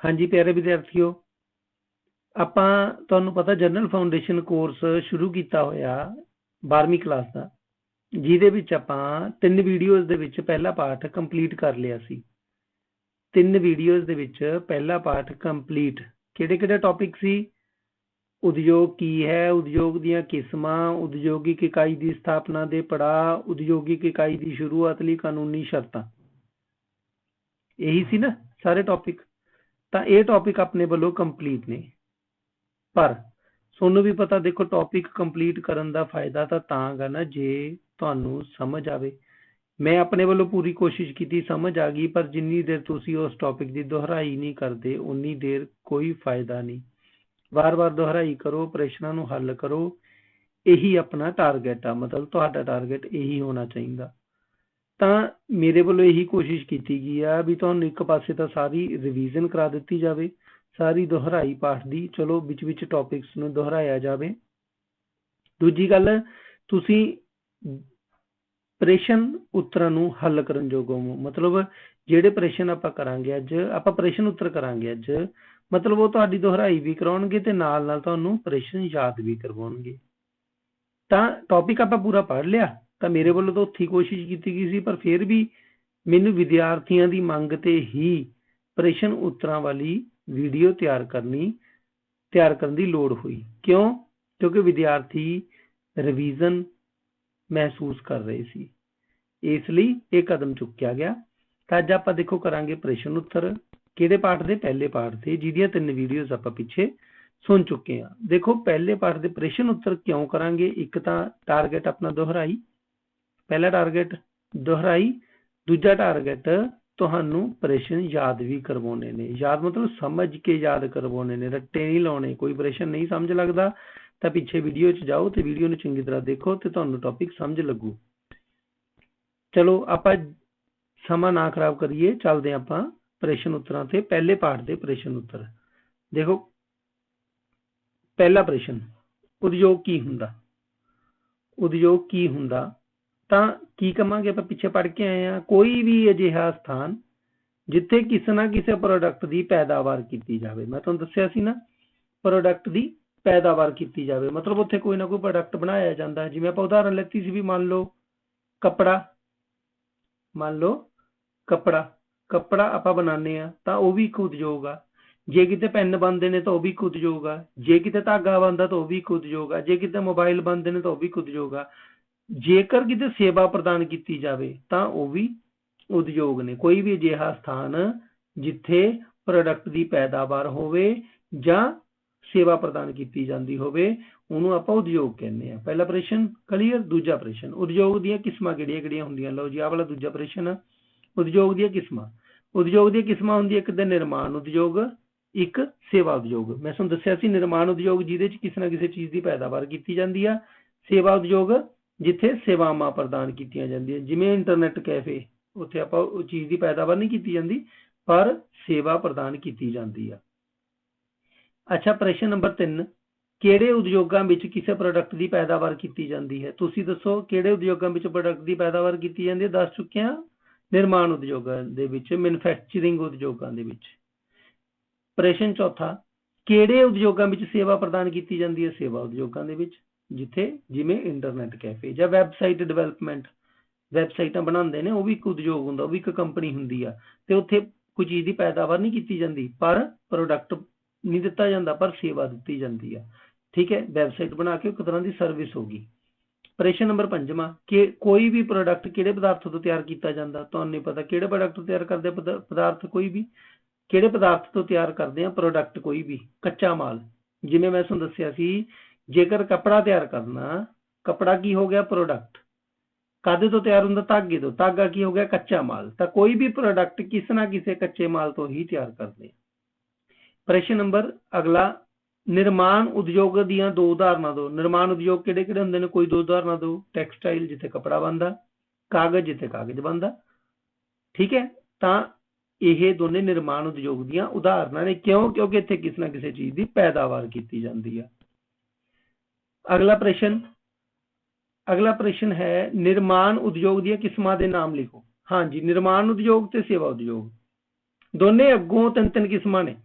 हाँ जी प्यारे विद्यार्थियों, ਆਪਾਂ ਤੁਹਾਨੂੰ ਪਤਾ ਜਨਰਲ ਫਾਊਂਡੇਸ਼ਨ ਕੋਰਸ ਸ਼ੁਰੂ ਕੀਤਾ ਹੋਇਆ 12ਵੀਂ ਕਲਾਸ ਦਾ, ਜਿਹਦੇ ਵਿੱਚ ਆਪਾਂ 3 ਵੀਡੀਓਜ਼ ਦੇ ਵਿੱਚ ਪਹਿਲਾ ਪਾਠ ਕੰਪਲੀਟ ਕਰ ਲਿਆ ਸੀ। 3 ਵੀਡੀਓਜ਼ ਦੇ ਵਿੱਚ ਪਹਿਲਾ ਪਾਠ ਕੰਪਲੀਟ। ਕਿਹੜੇ-ਕਿਹੜੇ ਟੌਪਿਕ ਸੀ? ਉਦਯੋਗ ਕੀ ਹੈ, ਉਦਯੋਗ ਦੀਆਂ ਕਿਸਮਾਂ, ਉਦਯੋਗਿਕ ਇਕਾਈ ਦੀ ਸਥਾਪਨਾ ਦੇ ਪੜਾਅ, ਉਦਯੋਗਿਕ ਇਕਾਈ ਦੀ ਸ਼ੁਰੂਆਤ ਲਈ ਕਾਨੂੰਨੀ ਸ਼ਰਤਾਂ। ਇਹੀ ਸੀ ਨਾ ਸਾਰੇ ਟੌਪਿਕ। ਤਾਂ ਇਹ ਟੌਪਿਕ ਆਪਣੇ ਵੱਲੋਂ ਕੰਪਲੀਟ ਨੇ। ਪਰ ਤੁਹਾਨੂੰ ਵੀ ਪਤਾ, ਦੇਖੋ ਟੌਪਿਕ ਕੰਪਲੀਟ ਕਰਨ ਦਾ ਫਾਇਦਾ ਤਾਂ ਗਾ ਨਾ ਜੇ ਤੁਹਾਨੂੰ ਸਮਝ ਆਵੇ। ਮੈਂ ਆਪਣੇ ਵੱਲੋਂ ਪੂਰੀ ਕੋਸ਼ਿਸ਼ ਕੀਤੀ, ਸਮਝ ਆ ਗਈ, ਪਰ ਜਿੰਨੀ ਦੇਰ ਤੁਸੀਂ ਉਸ ਟੌਪਿਕ ਦੀ ਦੁਹਰਾਈ ਨਹੀਂ ਕਰਦੇ ਉਨੀ ਦੇਰ ਕੋਈ ਫਾਇਦਾ ਨਹੀਂ। ਵਾਰ-ਵਾਰ ਦੁਹਰਾਈ ਕਰੋ, ਪ੍ਰਸ਼ਨਾਂ ਨੂੰ ਹੱਲ ਕਰੋ। ਇਹੀ ਆਪਣਾ ਟਾਰਗੇਟ ਆ, ਮਤਲਬ ਤੁਹਾਡਾ ਟਾਰਗੇਟ ਇਹੀ ਹੋਣਾ ਚਾਹੀਦਾ। ਤਾਂ ਮੇਰੇ ਵੱਲੋਂ ਇਹੀ ਕੋਸ਼ਿਸ਼ ਕੀਤੀ ਗਈ ਆ ਵੀ ਤੁਹਾਨੂੰ ਇੱਕ ਪਾਸੇ ਤਾਂ ਸਾਰੀ ਰਿਵੀਜ਼ਨ ਕਰਾ ਦਿੱਤੀ ਜਾਵੇ, ਸਾਰੀ ਦੁਹਰਾਈ ਪਾਠ ਦੀ, ਚਲੋ ਵਿੱਚ ਟੌਪਿਕਸ ਨੂੰ ਦੁਹਰਾਇਆ ਜਾਵੇ। ਦੂਜੀ ਗੱਲ, ਤੁਸੀਂ ਪ੍ਰਸ਼ਨ ਉੱਤਰਾਂ ਨੂੰ ਹੱਲ ਕਰਨ ਯੋਗ ਹੋਵੋ। ਮਤਲਬ ਜਿਹੜੇ ਪ੍ਰਸ਼ਨ ਆਪਾਂ ਕਰਾਂਗੇ ਅੱਜ, ਆਪਾਂ ਪ੍ਰਸ਼ਨ ਉੱਤਰ ਕਰਾਂਗੇ ਅੱਜ, ਮਤਲਬ ਉਹ ਤੁਹਾਡੀ ਦੁਹਰਾਈ ਵੀ ਕਰਾਉਣਗੇ ਤੇ ਨਾਲ ਨਾਲ ਤੁਹਾਨੂੰ ਪ੍ਰਸ਼ਨ ਯਾਦ ਵੀ ਕਰਵਾਉਣਗੇ। ਤਾਂ ਟੌਪਿਕ ਆਪਾਂ ਪੂਰਾ ਪੜ੍ਹ ਲਿਆ, ਤਾਂ ਮੇਰੇ ਵੱਲੋਂ ਤਾਂ ਉੱਥੇ ਕੋਸ਼ਿਸ਼ ਕੀਤੀ ਗਈ ਸੀ, ਪਰ ਫਿਰ ਵੀ ਮੈਨੂੰ ਵਿਦਿਆਰਥੀਆਂ ਦੀ ਮੰਗ ਤੇ ਹੀ ਪ੍ਰਸ਼ਨ ਉੱਤਰਾਂ ਵਾਲੀ ਵੀਡੀਓ ਤਿਆਰ ਕਰਨ ਦੀ ਲੋੜ ਹੋਈ। ਕਿਉਂ? ਕਿਉਂਕਿ ਵਿਦਿਆਰਥੀ ਰਿਵੀਜ਼ਨ ਮਹਿਸੂਸ ਕਰ ਰਹੇ ਸੀ, ਇਸ ਲਈ ਇਹ ਕਦਮ ਚੁੱਕਿਆ ਗਿਆ। ਤਾਂ ਅੱਜ ਆਪਾਂ ਦੇਖੋ ਕਰਾਂਗੇ ਪ੍ਰਸ਼ਨ ਉੱਤਰ। ਕਿਹੜੇ ਪਾਠ ਦੇ? ਪਹਿਲੇ ਪਾਠ ਦੇ, ਜਿਹਦੀਆਂ 3 ਵੀਡੀਓਜ਼ ਆਪਾਂ ਪਿੱਛੇ ਸੁਣ ਚੁੱਕੇ ਹਾਂ। ਦੇਖੋ ਪਹਿਲੇ ਪਾਠ ਦੇ ਪ੍ਰਸ਼ਨ ਉੱਤਰ ਕਿਉਂ ਕਰਾਂਗੇ? ਇੱਕ ਤਾਂ ਟਾਰਗੇਟ ਆਪਣਾ ਦੁਹਰਾਈ, ਪਹਿਲਾ ਟਾਰਗੇਟ ਦੁਹਰਾਈ, ਦੂਜਾ ਟਾਰਗੇਟ ਤੁਹਾਨੂੰ ਪ੍ਰਸ਼ਨ ਯਾਦ ਵੀ ਕਰਵਾਉਣੇ ਨੇ। ਯਾਦ ਮਤਲਬ ਸਮਝ ਕੇ ਯਾਦ ਕਰਵਾਉਣੇ ਨੇ, ਰੱਟੇ ਨਹੀਂ ਲਾਉਣੇ। ਕੋਈ ਪ੍ਰਸ਼ਨ ਨਹੀਂ ਸਮਝ ਲੱਗਦਾ ਤਾਂ ਪਿੱਛੇ ਵੀਡੀਓ 'ਚ ਜਾਓ ਤੇ ਵੀਡੀਓ ਨੂੰ ਚੰਗੀ ਤਰ੍ਹਾਂ ਦੇਖੋ ਤੇ ਤੁਹਾਨੂੰ ਟੌਪਿਕ ਸਮਝ ਲੱਗੂ। ਚਲੋ ਆਪਾਂ ਸਮਾਂ ਨਾ ਖਰਾਬ ਕਰੀਏ, ਚੱਲਦੇ ਆਪਾਂ ਪ੍ਰਸ਼ਨ ਉੱਤਰਾਂ ਤੇ। ਪਹਿਲੇ ਪਾਠ ਦੇ ਪ੍ਰਸ਼ਨ ਉੱਤਰ ਦੇਖੋ। ਪਹਿਲਾ ਪ੍ਰਸ਼ਨ, ਉਦਯੋਗ ਕੀ ਹੁੰਦਾ? ਉਦਯੋਗ ਕੀ ਹੁੰਦਾ? ਤਾਂ ਕੀ ਕਵਾਂਗੇ? ਆਪਾਂ ਪਿੱਛੇ ਪੜ੍ਹ ਕੇ ਆਏ ਹਾਂ, ਕੋਈ ਵੀ ਅਜਿਹਾ ਸਥਾਨ ਜਿੱਥੇ ਕਿਸੇ ਨਾ ਕਿਸੇ ਪ੍ਰੋਡਕਟ ਦੀ ਪੈਦਾਵਾਰ ਕੀਤੀ ਜਾਵੇ। ਮੈਂ ਤੁਹਾਨੂੰ ਦੱਸਿਆ ਸੀ ਨਾ, ਪ੍ਰੋਡਕਟ ਦੀ ਪੈਦਾਵਾਰ ਕੀਤੀ ਜਾਵੇ, ਮਤਲਬ ਉੱਥੇ ਕੋਈ ਨਾ ਕੋਈ ਪ੍ਰੋਡਕਟ ਬਣਾਇਆ ਜਾਂਦਾ। ਜਿਵੇਂ ਆਪਾਂ ਉਦਾਹਰਨ ਲੈਤੀ ਸੀ ਵੀ ਮੰਨ ਲਓ ਕੱਪੜਾ ਆਪਾਂ ਬਣਾਉਂਦੇ ਆ ਤਾਂ ਉਹ ਵੀ ਇੱਕ ਉਦਯੋਗ ਆ। ਜੇ ਕਿਤੇ ਪੈਨ ਬਣਦੇ ਨੇ ਤਾਂ ਉਹ ਵੀ ਇੱਕ ਉਦਯੋਗ ਆ। ਜੇ ਕਿਤੇ ਧਾਗਾ ਬਣਦਾ ਤਾਂ ਉਹ ਵੀ ਇੱਕ ਉਦਯੋਗ ਆ। ਜੇ ਕਿਤੇ ਮੋਬਾਈਲ ਬਣਦੇ ਨੇ ਤਾਂ ਉਹ ਵੀ ਇੱਕ ਉਦਯੋਗ ਆ। ਜੇਕਰ ਕਿਤੇ ਸੇਵਾ ਪ੍ਰਦਾਨ ਕੀਤੀ ਜਾਵੇ ਤਾਂ ਉਹ ਵੀ ਉਦਯੋਗ ਨੇ। ਕੋਈ ਵੀ ਅਜਿਹਾ ਸਥਾਨ ਜਿੱਥੇ ਪ੍ਰੋਡਕਟ ਦੀ ਪੈਦਾਵਾਰ ਹੋਵੇ ਜਾਂ ਸੇਵਾ ਪ੍ਰਦਾਨ ਕੀਤੀ ਜਾਂਦੀ ਹੋਵੇ, ਉਹਨੂੰ ਆਪਾਂ ਉਦਯੋਗ ਕਹਿੰਦੇ ਆ। ਪਹਿਲਾ ਪ੍ਰਸ਼ਨ ਕਲੀਅਰ। ਦੂਜਾ ਪ੍ਰਸ਼ਨ, ਉਦਯੋਗ ਦੀਆਂ ਕਿਸਮਾਂ ਕਿਹੜੀਆਂ ਹੁੰਦੀਆਂ? ਲਓ ਜੀ, ਆਹ ਵਾਲਾ ਦੂਜਾ ਪ੍ਰਸ਼ਨ ਆ, ਉਦਯੋਗ ਦੀਆਂ ਕਿਸਮਾਂ। ਉਦਯੋਗ ਦੀਆਂ ਕਿਸਮਾਂ ਹੁੰਦੀਆਂ, ਇੱਕ ਤਾਂ ਨਿਰਮਾਣ ਉਦਯੋਗ, ਇੱਕ ਸੇਵਾ ਉਦਯੋਗ। ਮੈਂ ਤੁਹਾਨੂੰ ਦੱਸਿਆ ਸੀ ਨਿਰਮਾਣ ਉਦਯੋਗ ਜਿਹਦੇ 'ਚ ਕਿਸੇ ਨਾ ਕਿਸੇ ਚੀਜ਼ ਦੀ ਪੈਦਾਵਾਰ ਕੀਤੀ ਜਾਂਦੀ ਆ। ਸੇਵਾ ਉਦਯੋਗ ਜਿੱਥੇ ਸੇਵਾਵਾਂ ਪ੍ਰਦਾਨ ਕੀਤੀਆਂ ਜਾਂਦੀਆਂ, ਜਿਵੇਂ ਇੰਟਰਨੈਟ ਕੈਫੇ, ਉੱਥੇ ਆਪਾਂ ਉਹ ਚੀਜ਼ ਦੀ ਪੈਦਾਵਾਰ ਨਹੀਂ ਕੀਤੀ ਜਾਂਦੀ ਪਰ ਸੇਵਾ ਪ੍ਰਦਾਨ ਕੀਤੀ ਜਾਂਦੀ ਆ। ਅੱਛਾ, ਪ੍ਰਸ਼ਨ ਨੰਬਰ 3, ਕਿਹੜੇ ਉਦਯੋਗਾਂ ਵਿੱਚ ਕਿਸੇ ਪ੍ਰੋਡਕਟ ਦੀ ਪੈਦਾਵਾਰ ਕੀਤੀ ਜਾਂਦੀ ਹੈ? ਤੁਸੀਂ ਦੱਸੋ ਕਿਹੜੇ ਉਦਯੋਗਾਂ ਵਿੱਚ ਪ੍ਰੋਡਕਟ ਦੀ ਪੈਦਾਵਾਰ ਕੀਤੀ ਜਾਂਦੀ ਹੈ? ਦੱਸ ਚੁੱਕੇ ਹਾਂ, ਨਿਰਮਾਣ ਉਦਯੋਗਾਂ ਦੇ ਵਿੱਚ, ਮੈਨੂਫੈਕਚਰਿੰਗ ਉਦਯੋਗਾਂ ਦੇ ਵਿੱਚ। ਪ੍ਰਸ਼ਨ ਚੌਥਾ, ਕਿਹੜੇ ਉਦਯੋਗਾਂ ਵਿੱਚ ਸੇਵਾ ਪ੍ਰਦਾਨ ਕੀਤੀ ਜਾਂਦੀ ਹੈ? ਸੇਵਾ ਉਦਯੋਗਾਂ ਦੇ ਵਿੱਚ, ਜਿੱਥੇ ਜਿਵੇਂ ਇੰਟਰਨੈਟ ਕੈਫੇ ਜਾਂ ਵੈਬਸਾਈਟ ਡਿਵੈਲਪਮੈਂਟ, ਵੈਬਸਾਈਟਾਂ ਬਣਾਉਂਦੇ ਨੇ, ਉਹ ਵੀ ਇੱਕ ਉਦਯੋਗ ਹੁੰਦਾ, ਉਹ ਵੀ ਇੱਕ ਕੰਪਨੀ ਹੁੰਦੀ ਆ। ਤੇ ਉੱਥੇ ਕੋਈ ਚੀਜ਼ ਦੀ ਪੈਦਾਵਾਰ ਨਹੀਂ ਕੀਤੀ ਜਾਂਦੀ ਪਰ ਪ੍ਰੋਡਕਟ ਨਹੀਂ ਦਿੱਤਾ ਜਾਂਦਾ, ਪਰ ਸੇਵਾ ਦਿੱਤੀ ਜਾਂਦੀ ਆ। ਠੀਕ ਹੈ, ਵੈਬਸਾਈਟ ਬਣਾ ਕੇ ਇੱਕ ਤਰ੍ਹਾਂ ਦੀ ਸਰਵਿਸ ਹੋ ਗਈ। ਪ੍ਰਸ਼ਨ ਨੰਬਰ 5ਵਾਂ, ਕਿ ਕੋਈ ਵੀ ਪ੍ਰੋਡਕਟ ਕਿਹੜੇ ਪਦਾਰਥ ਤੋਂ ਤਿਆਰ ਕੀਤਾ ਜਾਂਦਾ? ਤੁਹਾਨੂੰ ਨਹੀਂ ਪਤਾ ਕਿਹੜੇ ਪ੍ਰੋਡਕਟ ਤੋਂ ਤਿਆਰ ਕਰਦੇ ਪਦਾਰਥ? ਕੋਈ ਵੀ ਕਿਹੜੇ ਪਦਾਰਥ ਤੋਂ ਤਿਆਰ ਕਰਦੇ ਆ ਪ੍ਰੋਡਕਟ? ਕੋਈ ਵੀ ਕੱਚਾ ਮਾਲ। ਜਿਵੇਂ ਮੈਂ ਤੁਹਾਨੂੰ ਦੱਸਿਆ ਸੀ, ਜੇਕਰ ਕੱਪੜਾ ਤਿਆਰ ਕਰਨਾ, ਕੱਪੜਾ ਕੀ ਹੋ ਗਿਆ? ਪ੍ਰੋਡਕਟ। ਕਾਦੇ ਤੋਂ ਤਿਆਰ ਹੁੰਦਾ? ਧਾਗੇ ਤੋਂ। ਧਾਗਾ ਕੀ ਹੋ ਗਿਆ? ਕੱਚਾ ਮਾਲ। ਤਾਂ ਕੋਈ ਵੀ ਪ੍ਰੋਡਕਟ ਕਿਸੇ ਨਾ ਕਿਸੇ ਕੱਚੇ ਮਾਲ ਤੋਂ ਹੀ ਤਿਆਰ ਕਰਦੇ ਆ। ਪ੍ਰਸ਼ਨ ਨੰਬਰ ਅਗਲਾ, ਨਿਰਮਾਣ ਉਦਯੋਗ ਦੀਆਂ 2 ਉਦਾਹਰਨਾਂ ਦਿਓ। ਨਿਰਮਾਣ ਉਦਯੋਗ ਕਿਹੜੇ ਕਿਹੜੇ ਹੁੰਦੇ ਨੇ? ਕੋਈ 2 ਉਦਾਹਰਨਾਂ ਦਿਓ। ਟੈਕਸਟਾਈਲ, ਜਿੱਥੇ ਕੱਪੜਾ ਬਣਦਾ, ਕਾਗਜ਼, ਜਿੱਥੇ ਕਾਗਜ਼ ਬਣਦਾ। ਠੀਕ ਹੈ, ਤਾਂ ਇਹ ਦੋਨੇ ਨਿਰਮਾਣ ਉਦਯੋਗ ਦੀਆਂ ਉਦਾਹਰਨਾਂ ਨੇ। ਕਿਉਂ? ਕਿਉਂਕਿ ਇੱਥੇ ਕਿਸੇ ਨਾ ਕਿਸੇ ਚੀਜ਼ ਦੀ ਪੈਦਾਵਾਰ ਕੀਤੀ ਜਾਂਦੀ ਆ। ਅਗਲਾ ਪ੍ਰਸ਼ਨ ਹੈ, ਨਿਰਮਾਣ ਉਦਯੋਗ ਦੀਆਂ ਕਿਸਮਾਂ ਦੇ ਨਾਮ ਲਿਖੋ। ਹਾਂਜੀ, ਨਿਰਮਾਣ ਉਦਯੋਗ ਤੇ ਸੇਵਾ ਉਦਯੋਗ ਦੋਨੇ ਅੱਗੋਂ 3 ਕਿਸਮਾਂ ਨੇ।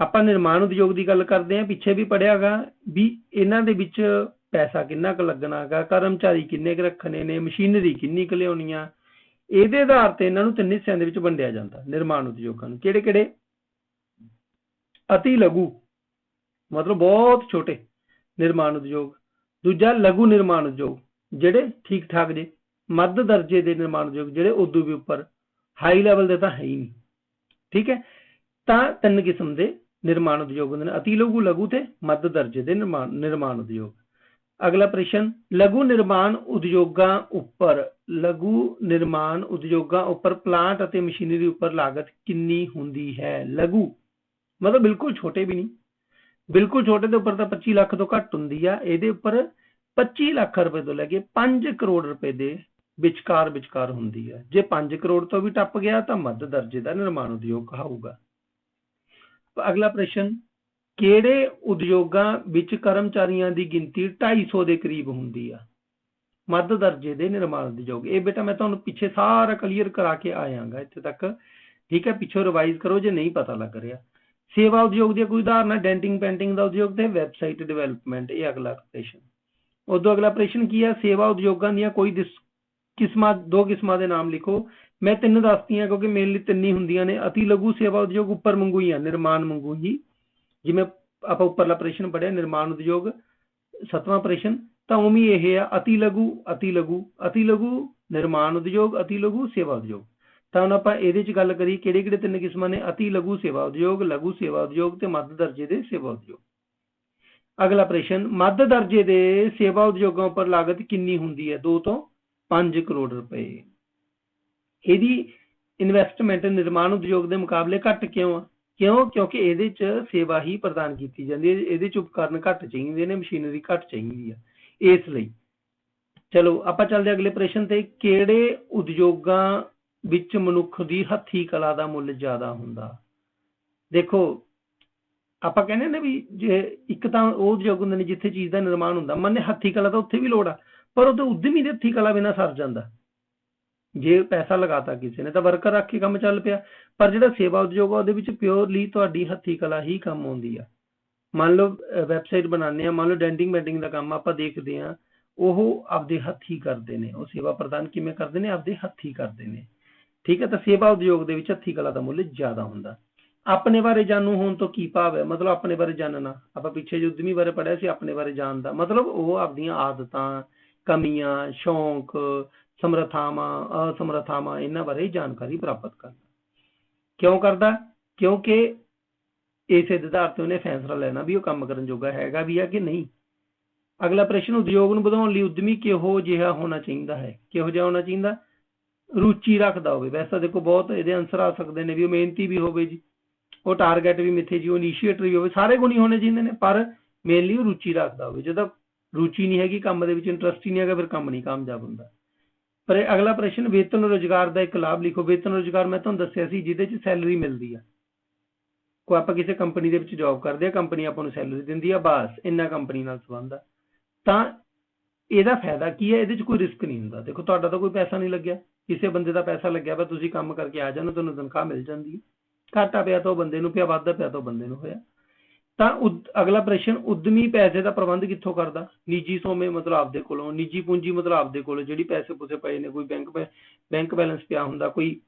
ਆਪਾਂ ਨਿਰਮਾਣ ਉਦਯੋਗ ਦੀ ਗੱਲ ਕਰਦੇ ਹਾਂ, ਪਿੱਛੇ ਵੀ ਪੜਿਆ ਗਾ ਵੀ ਇਹਨਾਂ ਦੇ ਵਿੱਚ ਪੈਸਾ ਕਿੰਨਾ ਕੁ ਲੱਗਣਾ ਗਾ, ਕਰਮਚਾਰੀ ਕਿੰਨੇ ਕੁ ਰੱਖਣੇ ਨੇ, ਮਸ਼ੀਨਰੀ ਕਿੰਨੀ ਕੁ ਲਿਆਉਣੀ ਆ। ਇਹਦੇ ਆਧਾਰ ਤੇ ਇਹਨਾਂ ਨੂੰ ਤਿੰਨ ਹਿੱਸਿਆਂ ਦੇ ਵਿੱਚ ਵੰਡਿਆ ਜਾਂਦਾ ਨਿਰਮਾਣ ਉਦਯੋਗਾਂ ਨੂੰ। ਕਿਹੜੇ ਕਿਹੜੇ? ਅਤੀ ਲਘੂ ਮਤਲਬ ਬਹੁਤ ਛੋਟੇ ਨਿਰਮਾਣ ਉਦਯੋਗ, ਦੂਜਾ ਲਘੂ ਨਿਰਮਾਣ ਉਦਯੋਗ ਜਿਹੜੇ ਠੀਕ ਠਾਕ ਜੇ, ਮੱਧ ਦਰਜੇ ਦੇ ਨਿਰਮਾਣ ਉਦਯੋਗ ਜਿਹੜੇ ਉਦੋਂ ਵੀ ਉੱਪਰ, ਹਾਈ ਲੈਵਲ ਦੇ ਤਾਂ ਹੈ ਹੀ ਨਹੀਂ। ਠੀਕ ਹੈ, ਤਾਂ ਤਿੰਨ ਕਿਸਮ ਦੇ ਨਿਰਮਾਣ ਉਦਯੋਗ ਹੁੰਦੇ ਨੇ, ਅਤੀ ਲਘੂ, ਲਘੂ ਤੇ ਮੱਧ ਦਰਜੇ ਦੇ ਨਿਰਮਾਣ ਉਦਯੋਗ। ਅਗਲਾ ਪ੍ਰਸ਼ਨ, ਲਘੂ ਨਿਰਮਾਣ ਉਦਯੋਗਾਂ ਉੱਪਰ ਪਲਾਂਟ ਅਤੇ ਮਸ਼ੀਨਰੀ ਉੱਪਰ ਲਾਗਤ ਕਿੰਨੀ ਹੁੰਦੀ ਹੈ? ਲਘੂ ਮਤਲਬ ਬਿਲਕੁਲ ਛੋਟੇ ਵੀ ਨਹੀਂ, ਬਿਲਕੁਲ ਛੋਟੇ ਦੇ ਉੱਪਰ ਤਾਂ 25 ਲੱਖ ਤੋਂ ਘੱਟ ਹੁੰਦੀ ਆ, ਇਹਦੇ ਉੱਪਰ 25 ਲੱਖ ਰੁਪਏ ਤੋਂ ਲੈ ਕੇ 5 ਕਰੋੜ ਰੁਪਏ ਦੇ ਵਿਚਕਾਰ ਹੁੰਦੀ ਹੈ। ਜੇ 5 ਕਰੋੜ ਤੋਂ ਵੀ ਟੱਪ ਗਿਆ ਤਾਂ ਮੱਧ ਦਰਜੇ ਦਾ ਨਿਰਮਾਣ ਉਦਯੋਗ ਕਹਾਊਗਾ। ਅਗਲਾ ਪ੍ਰਸ਼ਨ, ਕਿਹੜੇ ਉਦਯੋਗਾਂ ਵਿੱਚ ਕਰਮਚਾਰੀਆਂ ਦੀ ਗਿਣਤੀ 250 ਦੇ ਕਰੀਬ ਹੁੰਦੀ ਆ? ਮੱਧ ਦਰਜੇ ਦੇ ਨਿਰਮਾਣ ਉਦਯੋਗ। ਇਹ ਬੇਟਾ ਮੈਂ ਤੁਹਾਨੂੰ ਪਿੱਛੇ ਸਾਰਾ ਕਲੀਅਰ ਕਰਾ ਕੇ ਆਇਆਗਾ ਇੱਥੇ ਤੱਕ, ਠੀਕ ਹੈ, ਪਿੱਛੋਂ ਰਿਵਾਈਜ਼ ਕਰੋ ਜੇ ਨਹੀਂ ਪਤਾ ਲੱਗ ਰਿਹਾ। ਸੇਵਾ ਉਦਯੋਗ ਦੀਆਂ ਕੋਈ ਉਦਾਹਰਨਾਂ, ਡੈਂਟਿੰਗ ਪੇਂਟਿੰਗ ਦਾ ਉਦਯੋਗ ਤੇ ਵੈਬਸਾਈਟ ਡਿਵੈਲਪਮੈਂਟ। ਇਹ ਅਗਲਾ ਪ੍ਰਸ਼ਨ। ਉਦੋਂ ਅਗਲਾ ਪ੍ਰਸ਼ਨ ਕੀ ਹੈ? ਸੇਵਾ ਉਦਯੋਗਾਂ ਦੀਆਂ ਕੋਈ ਦੋ ਕਿਸਮਾਂ ਦੇ ਨਾਮ ਲਿਖੋ। ਮੈਂ ਤਿੰਨ ਦੱਸਤੀਆਂ ਕਿਉਂਕਿ ਮੇਰੇ ਲਈ ਤਿੰਨ ਹੀ ਹੁੰਦੀਆਂ ਨੇ। ਅਤੀ ਲਘੂ ਸੇਵਾ ਉਦਯੋਗ ਉੱਪਰ ਵਾਂਗੂ ਹੀ ਆ, ਨਿਰਮਾਣ ਵਾਂਗੂ ਹੀ, ਜਿਵੇਂ ਆਪਾਂ ਉੱਪਰਲਾ ਪ੍ਰਸ਼ਨ ਪੜਿਆ ਨਿਰਮਾਣ ਉਦਯੋਗ 7ਵਾਂ ਪ੍ਰਸ਼ਨ, ਤਾਂ ਉਵੇਂ ਇਹ ਆ ਅਤੀ ਲਘੂ ਨਿਰਮਾਣ ਉਦਯੋਗ, ਅਤੀ ਲਘੂ ਸੇਵਾ ਉਦਯੋਗ। ਤਾਂ ਹੁਣ ਆਪਾਂ ਇਹਦੇ ਚ ਗੱਲ ਕਰੀ ਕਿਹੜੇ ਕਿਹੜੇ ਤਿੰਨ ਕਿਸਮਾਂ ਨੇ? ਅਤੀ ਲਘੂ ਸੇਵਾ ਉਦਯੋਗ, ਲਘੂ ਸੇਵਾ ਉਦਯੋਗ ਤੇ ਮੱਧ ਦਰਜੇ ਦੇ ਸੇਵਾ ਉਦਯੋਗ। ਅਗਲਾ ਪ੍ਰਸ਼ਨ, ਮੱਧ ਦਰਜੇ ਦੇ ਸੇਵਾ ਉਦਯੋਗਾਂ ਉੱਪਰ ਲਾਗਤ ਕਿੰਨੀ ਹੁੰਦੀ ਹੈ? 2 ਤੋਂ 5 ਕਰੋੜ ਰੁਪਏ। ਇਹਦੀ ਇਨਵੈਸਟਮੈਂਟ ਨਿਰਮਾਣ ਉਦਯੋਗ ਦੇ ਮੁਕਾਬਲੇ ਘੱਟ ਕਿਉਂ ਆ? ਕਿਉਂਕਿ ਇਹਦੇ ਚ ਸੇਵਾ ਹੀ ਪ੍ਰਦਾਨ ਕੀਤੀ ਜਾਂਦੀ ਹੈ, ਇਹਦੇ ਚ ਉਪਕਰਨ ਘੱਟ ਚਾਹੀਦੇ ਨੇ, ਮਸ਼ੀਨਰੀ ਘੱਟ ਚਾਹੀਦੀ ਆ, ਇਸ ਲਈ। ਚਲੋ ਆਪਾਂ ਚੱਲਦੇ ਅਗਲੇ ਪ੍ਰਸ਼ਨ ਤੇ। ਕਿਹੜੇ ਉਦਯੋਗਾਂ ਵਿੱਚ ਮਨੁੱਖ ਦੀ ਹੱਥੀ ਕਲਾ ਦਾ ਮੁੱਲ ਜ਼ਿਆਦਾ ਹੁੰਦਾ? ਦੇਖੋ ਆਪਾਂ ਕਹਿੰਦੇ ਨੇ ਵੀ ਜੇ ਇੱਕ ਤਾਂ ਉਹ ਉਦਯੋਗ ਹੁੰਦੇ ਨੇ ਜਿੱਥੇ ਚੀਜ਼ ਦਾ ਨਿਰਮਾਣ ਹੁੰਦਾ, ਮੰਨੇ ਹੱਥੀ ਕਲਾ ਤਾਂ ਉੱਥੇ ਵੀ ਲੋੜ ਆ, ਪਰ ਉਹ ਤਾਂ ਉਦਮੀ ਦੇ ਹੱਥੀ ਕਲਾ ਬਿਨਾਂ ਸਰ ਜਾਂਦਾ। ਜੇ ਪੈਸਾ ਲਗਾਤਾ ਕਿਸੇ ਨੇ ਤਾਂ ਵਰਕਰ ਰੱਖ ਕੇ ਕੰਮ ਚੱਲ ਪਿਆ, ਪਰ ਜਿਹੜਾ ਸੇਵਾ ਉਦਯੋਗ ਆ ਉਹਦੇ ਵਿੱਚ ਪਿਓਰਲੀ ਤੁਹਾਡੀ ਹੱਥੀ ਕਲਾ ਹੀ ਕੰਮ ਆਉਂਦੀ ਆ। ਮੰਨ ਲਓ ਵੈਬਸਾਈਟ ਬਣਾਉਂਦੇ ਆ, ਮੰਨ ਲਓ ਡੈਂਟਿੰਗ ਪੈਂਟਿੰਗ ਦਾ ਕੰਮ ਆਪਾਂ ਦੇਖਦੇ ਆ, ਉਹ ਆਪਦੇ ਹੱਥੀ ਕਰਦੇ ਨੇ, ਉਹ ਸੇਵਾ ਪ੍ਰਦਾਨ ਕਿਵੇਂ ਕਰਦੇ ਨੇ? ਆਪਦੇ ਹੱਥੀ ਕਰਦੇ ਨੇ। ਠੀਕ ਹੈ, ਤਾਂ ਸੇਵਾ ਉਦਯੋਗ ਦੇ ਵਿੱਚ ਹੱਥੀ ਕਲਾ ਦਾ ਮੁੱਲ ਜ਼ਿਆਦਾ ਹੁੰਦਾ। ਆਪਣੇ ਬਾਰੇ ਜਾਣੂ ਹੋਣ ਤੋਂ ਕੀ ਭਾਵ ਹੈ? ਮਤਲਬ ਆਪਣੇ ਬਾਰੇ ਜਾਣਨਾ। ਆਪਾਂ ਪਿੱਛੇ ਜੋ ਉਦਮੀ ਬਾਰੇ ਪੜਿਆ ਸੀ, ਆਪਣੇ ਬਾਰੇ ਜਾਣਦਾ ਮਤਲਬ ਉਹ ਆਪਦੀਆਂ ਆਦਤਾਂ, ਕਮੀਆਂ, ਸ਼ੌਂਕ, ਸਮਰੱਥਾਵਾਂ, ਅਸਮਰੱਥਾਵਾਂ ਇਹਨਾਂ ਬਾਰੇ ਜਾਣਕਾਰੀ ਪ੍ਰਾਪਤ ਕਰਦਾ। ਕਿਉਂ ਕਰਦਾ? ਕਿਉਂਕਿ ਇਸੇ ਆਧਾਰ ਤੇ ਉਹਨੇ ਫੈਸਲਾ ਲੈਣਾ ਵੀ ਉਹ ਕੰਮ ਕਰਨ ਜੋਗਾ ਹੈਗਾ ਵੀ ਆ ਕਿ ਨਹੀਂ। ਅਗਲਾ ਪ੍ਰਸ਼ਨ, ਉਦਯੋਗ ਨੂੰ ਵਧਾਉਣ ਲਈ ਉਦਮੀ ਕਿਹੋ ਜਿਹਾ ਹੋਣਾ ਚਾਹੀਦਾ ਹੈ? ਕਿਹੋ ਜਿਹਾ ਹੋਣਾ ਚਾਹੀਦਾ? ਰੁਚੀ ਰੱਖਦਾ ਹੋਵੇ। ਵੈਸੇ ਦੇਖੋ ਬਹੁਤ ਇਹਦੇ ਆਨਸਰ ਆ ਸਕਦੇ ਨੇ ਵੀ ਉਹ ਮਿਹਨਤੀ ਵੀ ਹੋਵੇ ਜੀ, ਉਹ ਟਾਰਗੇਟ ਵੀ ਮਿੱਥੇ ਜੀ, ਉਹ ਇਨੀਸ਼ੀਏਟਰ ਵੀ ਹੋਵੇ, ਸਾਰੇ ਗੁਣ ਹੀ ਹੋਣੇ ਚਾਹੀਦੇ ਨੇ, ਪਰ ਮੇਨਲੀ ਉਹ ਰੁਚੀ ਰੱਖਦਾ ਹੋਵੇ। ਜਦੋਂ ਰੁਚੀ ਨਹੀਂ ਹੈਗੀ ਕੰਮ ਦੇ ਵਿੱਚ, ਇੰਟਰਸਟ ਹੀ ਨਹੀਂ ਹੈਗਾ, ਫਿਰ ਕੰਮ ਨਹੀਂ ਕਾਮਯਾਬ ਹੁੰਦਾ। ਪਰ ਅਗਲਾ ਪ੍ਰਸ਼ਨ, ਵੇਤਨ ਰੁਜ਼ਗਾਰ ਦਾ ਇੱਕ ਲਾਭ ਲਿਖੋ। ਵੇਤਨ ਰੁਜ਼ਗਾਰ ਮੈਂ ਤੁਹਾਨੂੰ ਦੱਸਿਆ ਸੀ ਜਿਹਦੇ ਚ ਸੈਲਰੀ ਮਿਲਦੀ ਆ। ਕੋਈ ਆਪਾਂ ਕਿਸੇ ਕੰਪਨੀ ਦੇ ਵਿੱਚ ਜੌਬ ਕਰਦੇ ਆ, ਕੰਪਨੀ ਆਪਾਂ ਨੂੰ ਸੈਲਰੀ ਦਿੰਦੀ ਆ, ਬਸ ਇੰਨਾ ਕੰਪਨੀ ਨਾਲ ਸੰਬੰਧ ਆ। ਤਾਂ ਇਹਦਾ ਫਾਇਦਾ ਕੀ ਹੈ? ਇਹਦੇ ਚ ਕੋਈ ਰਿਸਕ ਨਹੀਂ ਹੁੰਦਾ। ਦੇਖੋ ਤੁਹਾਡਾ ਤਾਂ ਕੋਈ ਪੈਸਾ ਨਹੀਂ ਲੱਗਿਆ, ਕਿਸੇ ਬੰਦੇ ਦਾ ਪੈਸਾ ਲੱਗਿਆ ਵਾ, ਤੁਸੀਂ ਕੰਮ ਕਰਕੇ ਆ ਜਾਣਾ, ਤੁਹਾਨੂੰ ਤਨਖਾਹ ਮਿਲ ਜਾਂਦੀ ਹੈ। ਘਾਟਾ ਪਿਆ ਤਾਂ ਉਹ ਬੰਦੇ ਨੂੰ ਪਿਆ, ਵਾਧਾ ਪਿਆ ਤਾਂ ਉਹ ਬੰਦੇ ਨੂੰ ਹੋਇਆ। ਤਾਂ ਅਗਲਾ ਪ੍ਰਸ਼ਨ, ਉਦਮੀ ਪੈਸੇ ਦਾ ਪ੍ਰਬੰਧ ਕਿੱਥੋਂ ਕਰਦਾ? ਨਿੱਜੀ ਸੋਮੇ ਮਤਲਬ ਆਪਦੇ ਕੋਲੋਂ, ਨਿੱਜੀ ਪੂੰਜੀ ਮਤਲਬ ਆਪਦੇ ਕੋਲੋਂ, ਜਿਹੜੀ ਪੈਸੇ ਪੂਸੇ ਪਏ ਨੇ, ਕੋਈ ਬੈਂਕ ਬੈਲੈਂਸ ਪਿਆ ਹੁੰਦਾ, ਕੋਈ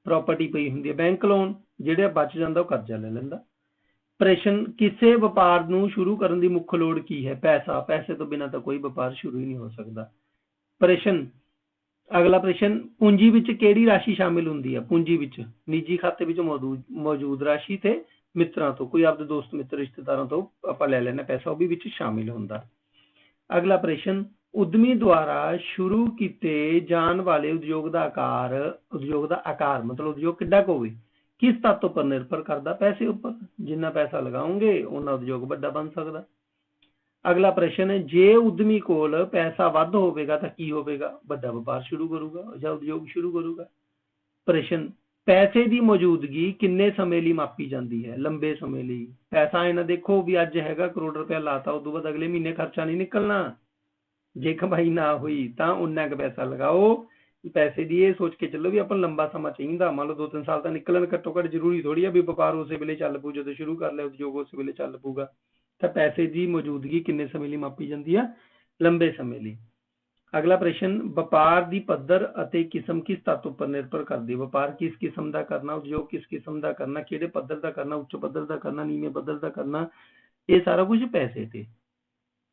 ਪ੍ਰਾਪਰਟੀ ਪਈ ਹੁੰਦੀ ਹੈ, ਬੈਂਕ ਲੋਨ ਜਿਹੜੇ ਬਚ ਜਾਂਦਾ ਉਹ ਕਰਜ਼ਾ ਲੈ ਲੈਂਦਾ। ਪ੍ਰਸ਼ਨ, ਕਿਸੇ ਵਪਾਰ ਨੂੰ ਸ਼ੁਰੂ ਕਰਨ ਦੀ ਮੁੱਖ ਲੋੜ ਕੀ ਹੈ? ਪੈਸਾ। ਪੈਸੇ ਤੋਂ ਬਿਨਾਂ ਤਾਂ ਕੋਈ ਵਪਾਰ ਸ਼ੁਰੂ ਹੀ ਨਹੀਂ ਹੋ ਸਕਦਾ। ਪ੍ਰਸ਼ਨ, ਅਗਲਾ ਪ੍ਰਸ਼ਨ, ਪੂੰਜੀ ਵਿੱਚ ਕਿਹੜੀ ਰਾਸ਼ੀ ਸ਼ਾਮਿਲ ਹੁੰਦੀ ਹੈ? ਪੂੰਜੀ ਵਿੱਚ ਨਿੱਜੀ ਖਾਤੇ ਵਿੱਚ ਮੌਜੂਦ ਰਾਸ਼ੀ ਤੇ ਮਿੱਤਰਾਂ ਤੋਂ, ਕੋਈ ਆਪਦੇ ਦੋਸਤ ਮਿੱਤਰ ਰਿਸ਼ਤੇਦਾਰਾਂ ਤੋਂ ਆਪਾਂ ਲੈ ਲੈਣਾ ਪੈਸਾ, ਉਹ ਵੀ ਵਿੱਚ ਸ਼ਾਮਿਲ ਹੁੰਦਾ। ਅਗਲਾ ਪ੍ਰਸ਼ਨ, ਉਦਮੀ ਦੁਆਰਾ ਸ਼ੁਰੂ ਕੀਤੇ ਜਾਣ ਵਾਲੇ ਉਦਯੋਗ ਦਾ ਆਕਾਰ ਮਤਲਬ ਉਦਯੋਗ ਕਿੱਡਾ ਕੁ ਹੋਵੇ, ਕਿਸ ਤੱਤ ਉੱਪਰ ਨਿਰਭਰ ਕਰਦਾ? ਪੈਸੇ ਉੱਪਰ। ਜਿੰਨਾ ਪੈਸਾ ਲਗਾਉਂਗੇ ਉਹਨਾਂ ਉਦਯੋਗ ਵੱਡਾ ਬਣ ਸਕਦਾ। ਅਗਲਾ ਪ੍ਰਸ਼ਨ, ਜੇ ਉਦਮੀ ਕੋਲ ਪੈਸਾ ਵੱਧ ਹੋਵੇਗਾ ਤਾਂ ਕੀ ਹੋਵੇਗਾ? ਵੱਡਾ ਵਪਾਰ ਸ਼ੁਰੂ ਕਰੂਗਾ ਜਾਂ ਉਦਯੋਗ ਸ਼ੁਰੂ ਕਰੂਗਾ। ਪ੍ਰਸ਼ਨ, ਪੈਸੇ ਦੀ ਮੌਜੂਦਗੀ ਕਿੰਨੇ ਸਮੇਂ ਲਈ ਮਾਪੀ ਜਾਂਦੀ ਹੈ? ਲੰਬੇ ਸਮੇਂ ਲਈ। ਪੈਸਾ ਇਹ ਨਾ ਦੇਖੋ ਵੀ ਅੱਜ ਹੈਗਾ ਕਰੋੜ ਰੁਪਇਆ ਲਾਤਾ, ਉਦੋਂ ਬਾਅਦ ਅਗਲੇ ਮਹੀਨੇ ਖਰਚਾ ਨਹੀਂ ਨਿਕਲਣਾ। ਜੇ ਕਮਾਈ ਨਾ ਹੋਈ ਤਾਂ ਉਨਾ ਕੁ ਪੈਸਾ ਲਗਾਓ ਪੈਸੇ ਦੀ ਇਹ ਸੋਚ ਕੇ ਚੱਲੋ ਵੀ ਆਪਾਂ ਨੂੰ ਲੰਬਾ ਸਮਾਂ ਚਾਹੀਦਾ, ਮੰਨ ਲਓ 2-3 ਸਾਲ ਤਾਂ ਨਿਕਲਣ, ਘੱਟੋ ਘੱਟ ਜ਼ਰੂਰੀ ਥੋੜੀ ਆ ਵੀ ਵਪਾਰ ਉਸੇ ਵੇਲੇ ਚੱਲ ਪਊ ਜਦੋਂ ਸ਼ੁਰੂ ਕਰ ਲਿਆ ਉਦਯੋਗ ਉਸੇ ਵੇਲੇ ਚੱਲ ਪਊਗਾ। ਤਾਂ ਪੈਸੇ ਦੀ ਮੌਜੂਦਗੀ ਕਿੰਨੇ ਸਮੇਂ ਲਈ ਮਾਪੀ ਜਾਂਦੀ ਆ? ਲੰਬੇ ਸਮੇਂ ਲਈ। ਅਗਲਾ ਪ੍ਰਸ਼ਨ, ਵਪਾਰ ਦੀ ਪੱਧਰ ਅਤੇ ਕਿਸਮ ਕਿਸ ਤੱਤ ਉੱਪਰ ਨਿਰਭਰ ਕਰਦੀ ਹੈ? ਵਪਾਰ ਕਿਸ ਕਿਸਮ ਦਾ ਕਰਨਾ, ਉਦਯੋਗ ਕਿਸ ਕਿਸਮ ਦਾ ਕਰਨਾ, ਕਿਹੜੇ ਪੱਧਰ ਦਾ ਕਰਨਾ, ਉੱਚ ਪੱਧਰ ਦਾ ਕਰਨਾ, ਨੀਵੇਂ ਪੱਧਰ ਦਾ ਕਰਨਾ, ਇਹ ਸਾਰਾ ਕੁਝ ਪੈਸੇ ਤੇ।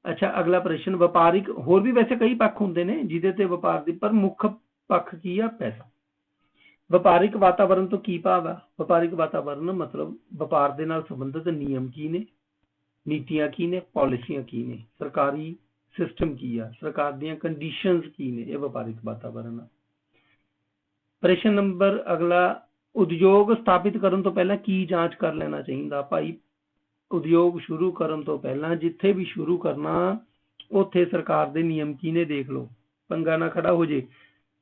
ਅੱਛਾ, ਅਗਲਾ ਪ੍ਰਸ਼ਨ, ਵਪਾਰਿਕ ਹੋਰ ਵੀ ਵੈਸੇ ਕਈ ਪੱਖ ਹੁੰਦੇ ਨੇ ਜਿਹਦੇ ਤੇ ਵਪਾਰ ਦੀ, ਪਰ ਮੁੱਖ ਪੱਖ ਕੀ ਆ? ਪੈਸਾ। ਵਪਾਰਿਕ ਵਾਤਾਵਰਣ ਤੋਂ ਕੀ ਭਾਵ ਆ? ਵਪਾਰਿਕ ਵਾਤਾਵਰਣ ਮਤਲਬ ਵਪਾਰ ਦੇ ਨਾਲ ਸੰਬੰਧਿਤ ਨਿਯਮ ਕੀ ਨੇ, ਨੀਤੀਆਂ ਕੀ ਨੇ, ਪਾਲਿਸੀਆਂ ਕੀ ਨੇ, ਸਰਕਾਰੀ ਸਿਸਟਮ ਕੀ ਆ, ਸਰਕਾਰ ਦੀਆਂ ਕੰਡੀਸ਼ਨਸ ਕੀ ਨੇ, ਇਹ ਵਪਾਰਿਕ ਵਾਤਾਵਰਣ ਆ। ਪ੍ਰਸ਼ਨ ਨੰਬਰ ਅਗਲਾ, ਉਦਯੋਗ ਸਥਾਪਿਤ ਕਰਨ ਤੋਂ ਪਹਿਲਾਂ ਕੀ ਜਾਂਚ ਕਰ ਲੈਣਾ ਚਾਹੀਦਾ? ਭਾਈ ਉਦਯੋਗ ਸ਼ੁਰੂ ਕਰਨ ਤੋਂ ਪਹਿਲਾਂ ਜਿੱਥੇ ਵੀ ਸ਼ੁਰੂ ਕਰਨਾ ਉੱਥੇ ਸਰਕਾਰ ਦੇ ਨਿਯਮ ਕੀ ਨੇ ਦੇਖ ਲਓ, ਪੰਗਾ ਨਾ ਖੜਾ ਹੋ ਜੇ।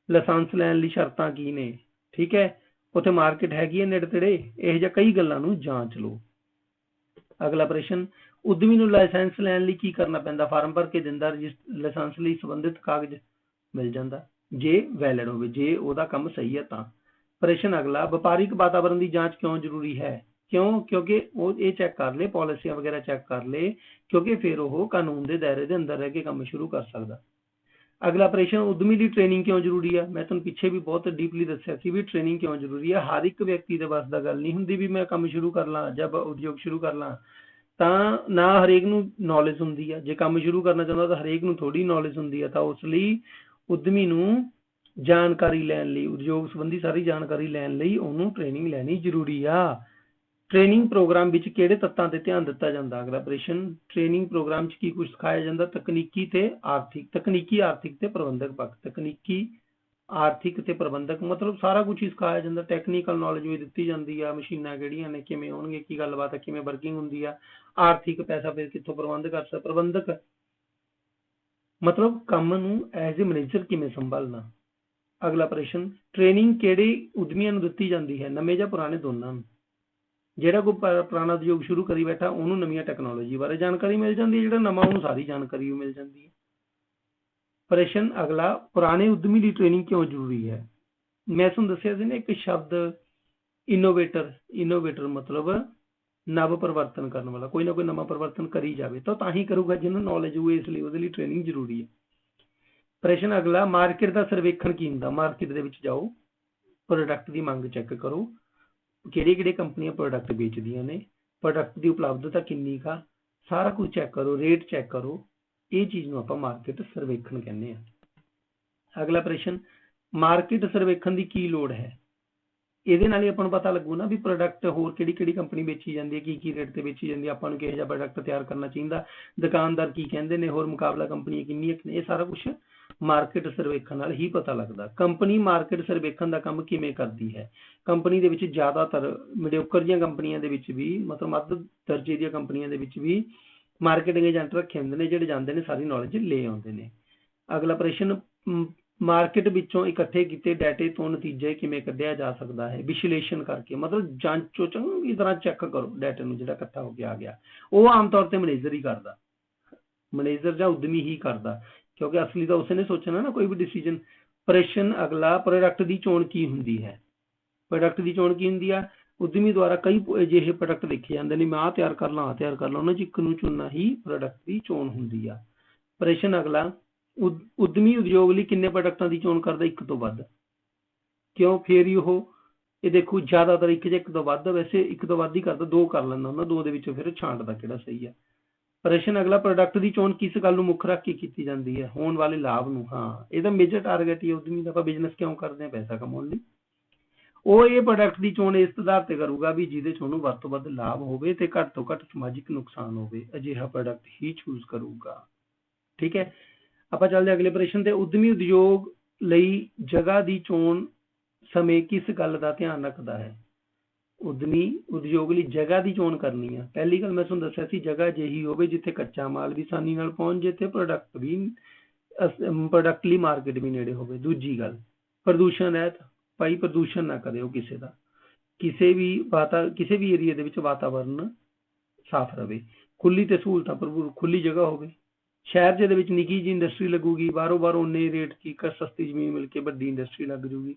ਲਾਇਸੈਂਸ ਲੈਣ ਲਈ ਸ਼ਰਤਾਂ ਕੀ ਨੇ, ਠੀਕ ਹੈ, ਉੱਥੇ ਮਾਰਕੀਟ ਹੈਗੀ ਹੈ ਨੇੜੇ ਤੇੜੇ, ਇਹੋ ਜਿਹਾ ਕਈ ਗੱਲਾਂ ਨੂੰ ਜਾਂਚ ਲਓ। ਅਗਲਾ ਪ੍ਰਸ਼ਨ, ਉਦਮੀ ਨੂੰ ਲਾਇਸੈਂਸ ਲੈਣ ਲਈ ਕੀ ਕਰਨਾ ਪੈਂਦਾ? ਫਾਰਮ ਭਰ ਕੇ ਦਿੰਦਾ, ਲਾਇਸੈਂਸ ਲਈ ਸੰਬੰਧਿਤ ਕਾਗਜ਼ ਮਿਲ ਜਾਂਦਾ ਜੇ ਵੈਲਿਡ ਹੋਵੇ, ਜੇ ਉਹਦਾ ਕੰਮ ਸਹੀ ਹੈ ਤਾਂ। ਪ੍ਰਸ਼ਨ ਅਗਲਾ, ਵਪਾਰਿਕ ਵਾਤਾਵਰਣ ਦੀ ਜਾਂਚ ਕਿਉਂ ਜ਼ਰੂਰੀ ਹੈ? ਕਿਉਂ? ਕਿਉਂਕਿ ਉਹ ਇਹ ਚੈੱਕ ਕਰ ਲੇ, ਪਾਲਿਸੀਆਂ ਵਗੈਰਾ ਚੈੱਕ ਕਰ ਲੇ, ਕਿਉਂਕਿ ਫਿਰ ਉਹ ਕਾਨੂੰਨ ਦੇ ਦਾਇਰੇ ਦੇ ਅੰਦਰ ਰਹਿ ਕੇ ਕੰਮ ਸ਼ੁਰੂ ਕਰ ਸਕਦਾ। ਅਗਲਾ ਪ੍ਰਸ਼ਨ, ਉਦਮੀ ਦੀ ਟ੍ਰੇਨਿੰਗ ਕਿਉਂ ਜ਼ਰੂਰੀ ਹੈ? ਮੈਂ ਤੁਹਾਨੂੰ ਪਿੱਛੇ ਵੀ ਬਹੁਤ ਡੀਪਲੀ ਦੱਸਿਆ ਸੀ ਵੀ ਟ੍ਰੇਨਿੰਗ ਕਿਉਂ ਜ਼ਰੂਰੀ ਹੈ। ਹਰ ਇੱਕ ਵਿਅਕਤੀ ਦੇ ਵੱਸ ਦਾ ਗੱਲ ਨਹੀਂ ਹੁੰਦੀ ਵੀ ਮੈਂ ਕੰਮ ਸ਼ੁਰੂ ਕਰ ਲਾਂ ਜਾਂ ਉਦਯੋਗ ਸ਼ੁਰੂ ਕਰ ਲਾਂ, ਤਾਂ ਨਾ ਹਰੇਕ ਨੂੰ ਨੌਲੇਜ ਹੁੰਦੀ ਆ। ਜੇ ਕੰਮ ਸ਼ੁਰੂ ਕਰਨਾ ਚਾਹੁੰਦਾ ਤਾਂ ਹਰੇਕ ਨੂੰ ਥੋੜੀ ਨੌਲੇਜ ਹੁੰਦੀ ਆ, ਤਾਂ ਉਸ ਲਈ ਉਦਮੀ ਨੂੰ ਜਾਣਕਾਰੀ ਲੈਣ ਲਈ, ਉਦਯੋਗ ਸੰਬੰਧੀ ਸਾਰੀ ਜਾਣਕਾਰੀ ਲੈਣ ਲਈ ਉਹਨੂੰ ਟ੍ਰੇਨਿੰਗ ਲੈਣੀ ਜ਼ਰੂਰੀ ਆ। ਟ੍ਰੇਨਿੰਗ ਪ੍ਰੋਗਰਾਮ ਵਿੱਚ ਕਿਹੜੇ ਤੱਤਾਂ ਤੇ ਧਿਆਨ ਦਿੱਤਾ ਜਾਂਦਾ? ਅਗਲਾ ਪ੍ਰਸ਼ਨ, ਟ੍ਰੇਨਿੰਗ ਪ੍ਰੋਗਰਾਮ 'ਚ ਕੀ ਕੁਝ ਸਿਖਾਇਆ ਜਾਂਦਾ? ਤਕਨੀਕੀ, ਆਰਥਿਕ ਤੇ ਪ੍ਰਬੰਧਕ ਪੱਖ। ਤਕਨੀਕੀ, ਆਰਥਿਕ ਤੇ ਪ੍ਰਬੰਧਕ ਮਤਲਬ ਸਾਰਾ ਕੁਝ ਹੀ ਸਿਖਾਇਆ ਜਾਂਦਾ। ਟੈਕਨੀਕਲ ਨੌਲੇਜ ਵੀ ਦਿੱਤੀ ਜਾਂਦੀ ਆ, ਮਸ਼ੀਨਾਂ ਕਿਹੜੀਆਂ ਨੇ, ਕਿਵੇਂ ਹੋਣਗੇ, ਕੀ ਗੱਲਬਾਤ ਹੈ, ਕਿਵੇਂ ਵਰਕਿੰਗ ਹੁੰਦੀ ਆ। ਆਰਥਿਕ, ਪੈਸਾ ਫਿਰ ਕਿੱਥੋਂ ਪ੍ਰਬੰਧ ਕਰ ਸਕਦਾ। ਪ੍ਰਬੰਧਕ ਮਤਲਬ ਕੰਮ ਨੂੰ ਐਜ਼ ਏ ਮੈਨੇਜਰ ਕਿਵੇਂ ਸੰਭਾਲਣਾ। ਅਗਲਾ ਪ੍ਰਸ਼ਨ, ਟ੍ਰੇਨਿੰਗ ਕਿਹੜੇ ਉਦਮੀਆਂ ਨੂੰ ਦਿੱਤੀ ਜਾਂਦੀ ਹੈ? ਨਵੇਂ ਜਾਂ ਪੁਰਾਣੇ, ਦੋਨਾਂ ਨੂੰ। ਜਿਹੜਾ ਕੋਈ ਪੁਰਾਣਾ ਉਦਯੋਗ ਸ਼ੁਰੂ ਕਰੀ ਬੈਠਾ ਉਹਨੂੰ ਨਵੀਆਂ ਟੈਕਨੋਲੋਜੀ ਬਾਰੇ ਜਾਣਕਾਰੀ ਮਿਲ ਜਾਂਦੀ ਹੈ, ਜਿਹੜਾ ਨਵਾਂ ਉਹਨੂੰ ਸਾਰੀ ਜਾਣਕਾਰੀ ਮਿਲ ਜਾਂਦੀ ਹੈ। ਪ੍ਰਸ਼ਨ ਅਗਲਾ, ਪੁਰਾਣੇ ਉਦਮੀ ਦੀ ਟ੍ਰੇਨਿੰਗ ਕਿਉਂ ਜ਼ਰੂਰੀ ਹੈ? ਮੈਂ ਤੁਹਾਨੂੰ ਦੱਸਿਆ ਸੀ ਨਾ ਇੱਕ ਸ਼ਬਦ ਇਨੋਵੇਟਰ ਮਤਲਬ ਨਵ ਪਰਿਵਰਤਨ ਕਰਨ ਵਾਲਾ, ਕੋਈ ਨਾ ਕੋਈ ਨਵਾਂ ਪਰਿਵਰਤਨ ਕਰੀ ਜਾਵੇ ਤਾਂ ਹੀ ਕਰੂਗਾ ਜਿਹਨੂੰ ਨੌਲੇਜ ਹੋਵੇ, ਇਸ ਲਈ ਉਹਦੇ ਲਈ ਟ੍ਰੇਨਿੰਗ ਜ਼ਰੂਰੀ ਹੈ। ਪ੍ਰਸ਼ਨ ਅਗਲਾ, ਮਾਰਕੀਟ ਦਾ ਸਰਵੇਖਣ ਕੀ ਹੁੰਦਾ? ਮਾਰਕੀਟ ਦੇ ਵਿੱਚ ਜਾਓ, ਪ੍ਰੋਡਕਟ ਦੀ ਮੰਗ ਚੈੱਕ ਕਰੋ, ਕਿਹੜੀ ਕੰਪਨੀਆਂ ਪ੍ਰੋਡਕਟ ਵੇਚਦੀਆਂ ਨੇ, ਪ੍ਰੋਡਕਟ ਦੀ ਉਪਲਬਧਤਾ ਕਿੰਨੀ ਕਾ, ਸਾਰਾ ਕੁਝ ਚੈੱਕ ਕਰੋ, ਰੇਟ ਚੈੱਕ ਕਰੋ। ਇਹ ਚੀਜ਼ ਨੂੰ ਆਪਾਂ ਮਾਰਕੀਟ ਸਰਵੇਖਣ ਕਹਿੰਦੇ ਆ। ਅਗਲਾ ਪ੍ਰਸ਼ਨ, ਮਾਰਕੀਟ ਸਰਵੇਖਣ ਦੀ ਕੀ ਲੋੜ ਹੈ? ਇਹਦੇ ਨਾਲ ਹੀ ਆਪਾਂ ਨੂੰ ਪਤਾ ਲੱਗੂ ਨਾ ਵੀ ਪ੍ਰੋਡਕਟ ਹੋਰ ਕਿਹੜੀ ਕੰਪਨੀ ਵੇਚੀ ਜਾਂਦੀ ਹੈ, ਕੀ ਰੇਟ ਤੇ ਵੇਚੀ ਜਾਂਦੀ ਹੈ, ਆਪਾਂ ਨੂੰ ਕਿਹੋ ਜਿਹਾ ਪ੍ਰੋਡਕਟ ਤਿਆਰ ਕਰਨਾ ਚਾਹੀਦਾ, ਦੁਕਾਨਦਾਰ ਕੀ ਕਹਿੰਦੇ ਨੇ, ਹੋਰ ਮੁਕਾਬਲਾ ਕੰਪਨੀਆਂ ਕਿੰਨੀਆਂ ਨੇ, ਇਹ ਸਾਰਾ ਕੁਝ ਮਾਰਕੀਟ ਸਰਵੇਖਣ ਨਾਲ ਹੀ ਪਤਾ ਲੱਗਦਾ। ਕੰਪਨੀ ਮਾਰਕੀਟ ਸਰਵੇਖਣ ਦਾ ਕੰਮ ਕਿਵੇਂ ਕਰਦੀ ਹੈ? ਕੰਪਨੀ ਦੇ ਵਿੱਚ ਜ਼ਿਆਦਾਤਰ ਮੀਡੀਓਕਰ ਦੀਆਂ ਕੰਪਨੀਆਂ ਦੇ ਵਿੱਚ ਵੀ, ਮਤਲਬ ਮੱਧ ਦਰਜੇ ਦੀਆਂ ਕੰਪਨੀਆਂ ਦੇ ਵਿੱਚ ਵੀ ਮਾਰਕੀਟਿੰਗ ਏਜੰਟ ਰੱਖੇ ਹੁੰਦੇ ਨੇ, ਜਿਹੜੇ ਜਾਂਦੇ ਨੇ ਸਾਰੀ ਨੌਲੇਜ ਲੈ ਆਉਂਦੇ ਨੇ। ਅਗਲਾ ਪ੍ਰਸ਼ਨ, ਮਾਰਕੀਟ ਵਿੱਚੋਂ ਇਕੱਠੇ ਕੀਤੇ ਡਾਟੇ ਤੋਂ ਨਤੀਜੇ ਕਿਵੇਂ ਕੱਢਿਆ ਜਾ ਸਕਦਾ ਹੈ? ਵਿਸ਼ਲੇਸ਼ਣ ਕਰਕੇ, ਮਤਲਬ ਜਾਂਚੋ, ਚੰਗੀ ਤਰ੍ਹਾਂ ਚੈੱਕ ਕਰੋ ਡਾਟੇ ਨੂੰ ਜਿਹੜਾ ਇਕੱਠਾ ਹੋ ਕੇ ਆ ਗਿਆ। ਉਹ ਆਮ ਤੌਰ ਤੇ ਮੈਨੇਜਰ ਹੀ ਕਰਦਾ, ਮੈਨੇਜਰ ਜਾਂ ਉਦਮੀ ਹੀ ਕਰਦਾ, ਕਿਉਂਕਿ ਅਸਲੀ ਤਾਂ ਉਸਨੇ ਸੋਚਣਾ ਨਾ ਕੋਈ ਵੀ ਡਿਸੀਜਨ। ਪ੍ਰਸ਼ਨ ਅਗਲਾ, ਪ੍ਰੋਡਕਟ ਦੀ ਚੋਣ ਕੀ ਹੁੰਦੀ ਹੈ? ਪ੍ਰੋਡਕਟ ਦੀ ਚੋਣ ਕੀ ਹੁੰਦੀ ਆ? ਉਦਮੀ ਦੁਆਰਾ ਕਈ ਅਜਿਹੇ ਪ੍ਰੋਡਕਟ ਦੇਖੇ ਜਾਂਦੇ ਨੇ, ਮੈਂ ਆਹ ਤਿਆਰ ਕਰ ਲਾਂ, ਉਹਨਾਂ 'ਚ ਇੱਕ ਨੂੰ ਚੁਣਨਾ ਹੀ ਪ੍ਰੋਡਕਟ ਦੀ ਚੋਣ ਹੁੰਦੀ ਆ। ਪ੍ਰਸ਼ਨ ਅਗਲਾ, ਉਦਮੀ ਉਦਯੋਗ ਲਈ ਕਿੰਨੇ ਪ੍ਰੋਡਕਟਾਂ ਦੀ ਚੋਣ ਕਰਦਾ? ਇੱਕ ਤੋਂ ਵੱਧ। ਕਿਉਂ? ਫੇਰ ਹੀ ਉਹ ਇਹ ਦੇਖੋ ਜ਼ਿਆਦਾਤਰ ਇੱਕ ਜਾਂ ਇੱਕ ਤੋਂ ਵੱਧ, ਵੈਸੇ ਇੱਕ ਤੋਂ ਵੱਧ ਹੀ ਕਰਦਾ, ਦੋ ਕਰ ਲੈਂਦਾ ਹੁੰਦਾ, ਦੋ ਦੇ ਵਿੱਚੋਂ ਫਿਰ ਛਾਂਟਦਾ ਕਿਹੜਾ ਸਹੀ ਆ। ਪ੍ਰਸ਼ਨ ਅਗਲਾ, ਪ੍ਰੋਡਕਟ ਦੀ ਚੋਣ ਕਿਸ ਗੱਲ ਨੂੰ ਮੁੱਖ ਰੱਖ ਕੇ ਕੀਤੀ ਜਾਂਦੀ ਹੈ? ਹੋਣ ਵਾਲੇ ਲਾਭ ਨੂੰ। ਹਾਂ, ਇਹਦਾ ਮੇਜਰ ਟਾਰਗੇਟ ਹੀ ਉਦਮੀ ਦਾ, ਆਪਾਂ ਬਿਜ਼ਨਸ ਕਿਉਂ ਕਰਦੇ ਹਾਂ? ਪੈਸਾ ਕਮਾਉਣ ਲਈ। ਉਹ ਇਹ ਪ੍ਰੋਡਕਟ ਦੀ ਚੋਣ ਇਸ ਆਧਾਰ ਤੇ ਕਰੂਗਾ ਵੀ ਜਿਹਦੇ 'ਚ ਉਹਨੂੰ ਵੱਧ ਤੋਂ ਵੱਧ ਲਾਭ ਹੋਵੇ ਤੇ ਘੱਟ ਤੋਂ ਘੱਟ ਸਮਾਜਿਕ ਨੁਕਸਾਨ ਹੋਵੇ, ਅਜਿਹਾ ਪ੍ਰੋਡਕਟ ਹੀ ਚੂਜ਼ ਕਰੂਗਾ। ਠੀਕ ਹੈ, ਆਪਾਂ ਚੱਲਦੇ ਅਗਲੇ ਪ੍ਰਸ਼ਨ ਤੇ। ਉਦਮੀ ਉਦਯੋਗ ਲਈ ਜਗ੍ਹਾ ਦੀ ਚੋਣ ਸਮੇਂ ਕਿਸ ਗੱਲ ਦਾ ਧਿਆਨ ਰੱਖਦਾ ਹੈ? ਉਦਮੀ ਉਦਯੋਗ ਲਈ ਜਗ੍ਹਾ ਦੀ ਚੋਣ ਕਰਨੀ ਆ। ਪਹਿਲੀ ਗੱਲ ਮੈਂ ਤੁਹਾਨੂੰ ਦੱਸਿਆ ਸੀ, ਜਗ੍ਹਾ ਅਜਿਹੀ ਹੋਵੇ ਜਿੱਥੇ ਕੱਚਾ ਮਾਲ ਵੀ ਆਸਾਨੀ ਨਾਲ ਪਹੁੰਚ ਜੇ ਤੇ ਪ੍ਰੋਡਕਟ ਲਈ ਮਾਰਕੀਟ ਵੀ ਨੇੜੇ ਹੋਵੇ। ਦੂਜੀ ਗੱਲ, ਪ੍ਰਦੂਸ਼ਣ ਰਹਿਤ। ਭਾਈ ਪ੍ਰਦੂਸ਼ਣ ਨਾ ਕਰਿਓ ਕਿਸੇ ਦਾ, ਕਿਸੇ ਵੀ ਏਰੀਆ ਦੇ ਵਿੱਚ ਵਾਤਾਵਰਨ ਸਾਫ਼ ਰਵੇ, ਖੁੱਲੀ ਤੇ ਸਹੂਲਤਾਂ ਭਰਪੂਰ ਖੁੱਲੀ ਜਗ੍ਹਾ ਹੋਵੇ, शहर ਜਿਹਦੇ ਵਿੱਚ ਨਿੱਕੀ ਜਿਹੀ ਇੰਡਸਟਰੀ ਲੱਗੂਗੀ, ਬਾਹਰੋਂ ਉਨੇ ਰੇਟ ਕੀ ਸਸਤੀ ਜ਼ਮੀਨ ਮਿਲ ਕੇ ਵੱਡੀ ਇੰਡਸਟਰੀ ਲੱਗ ਜੂਗੀ।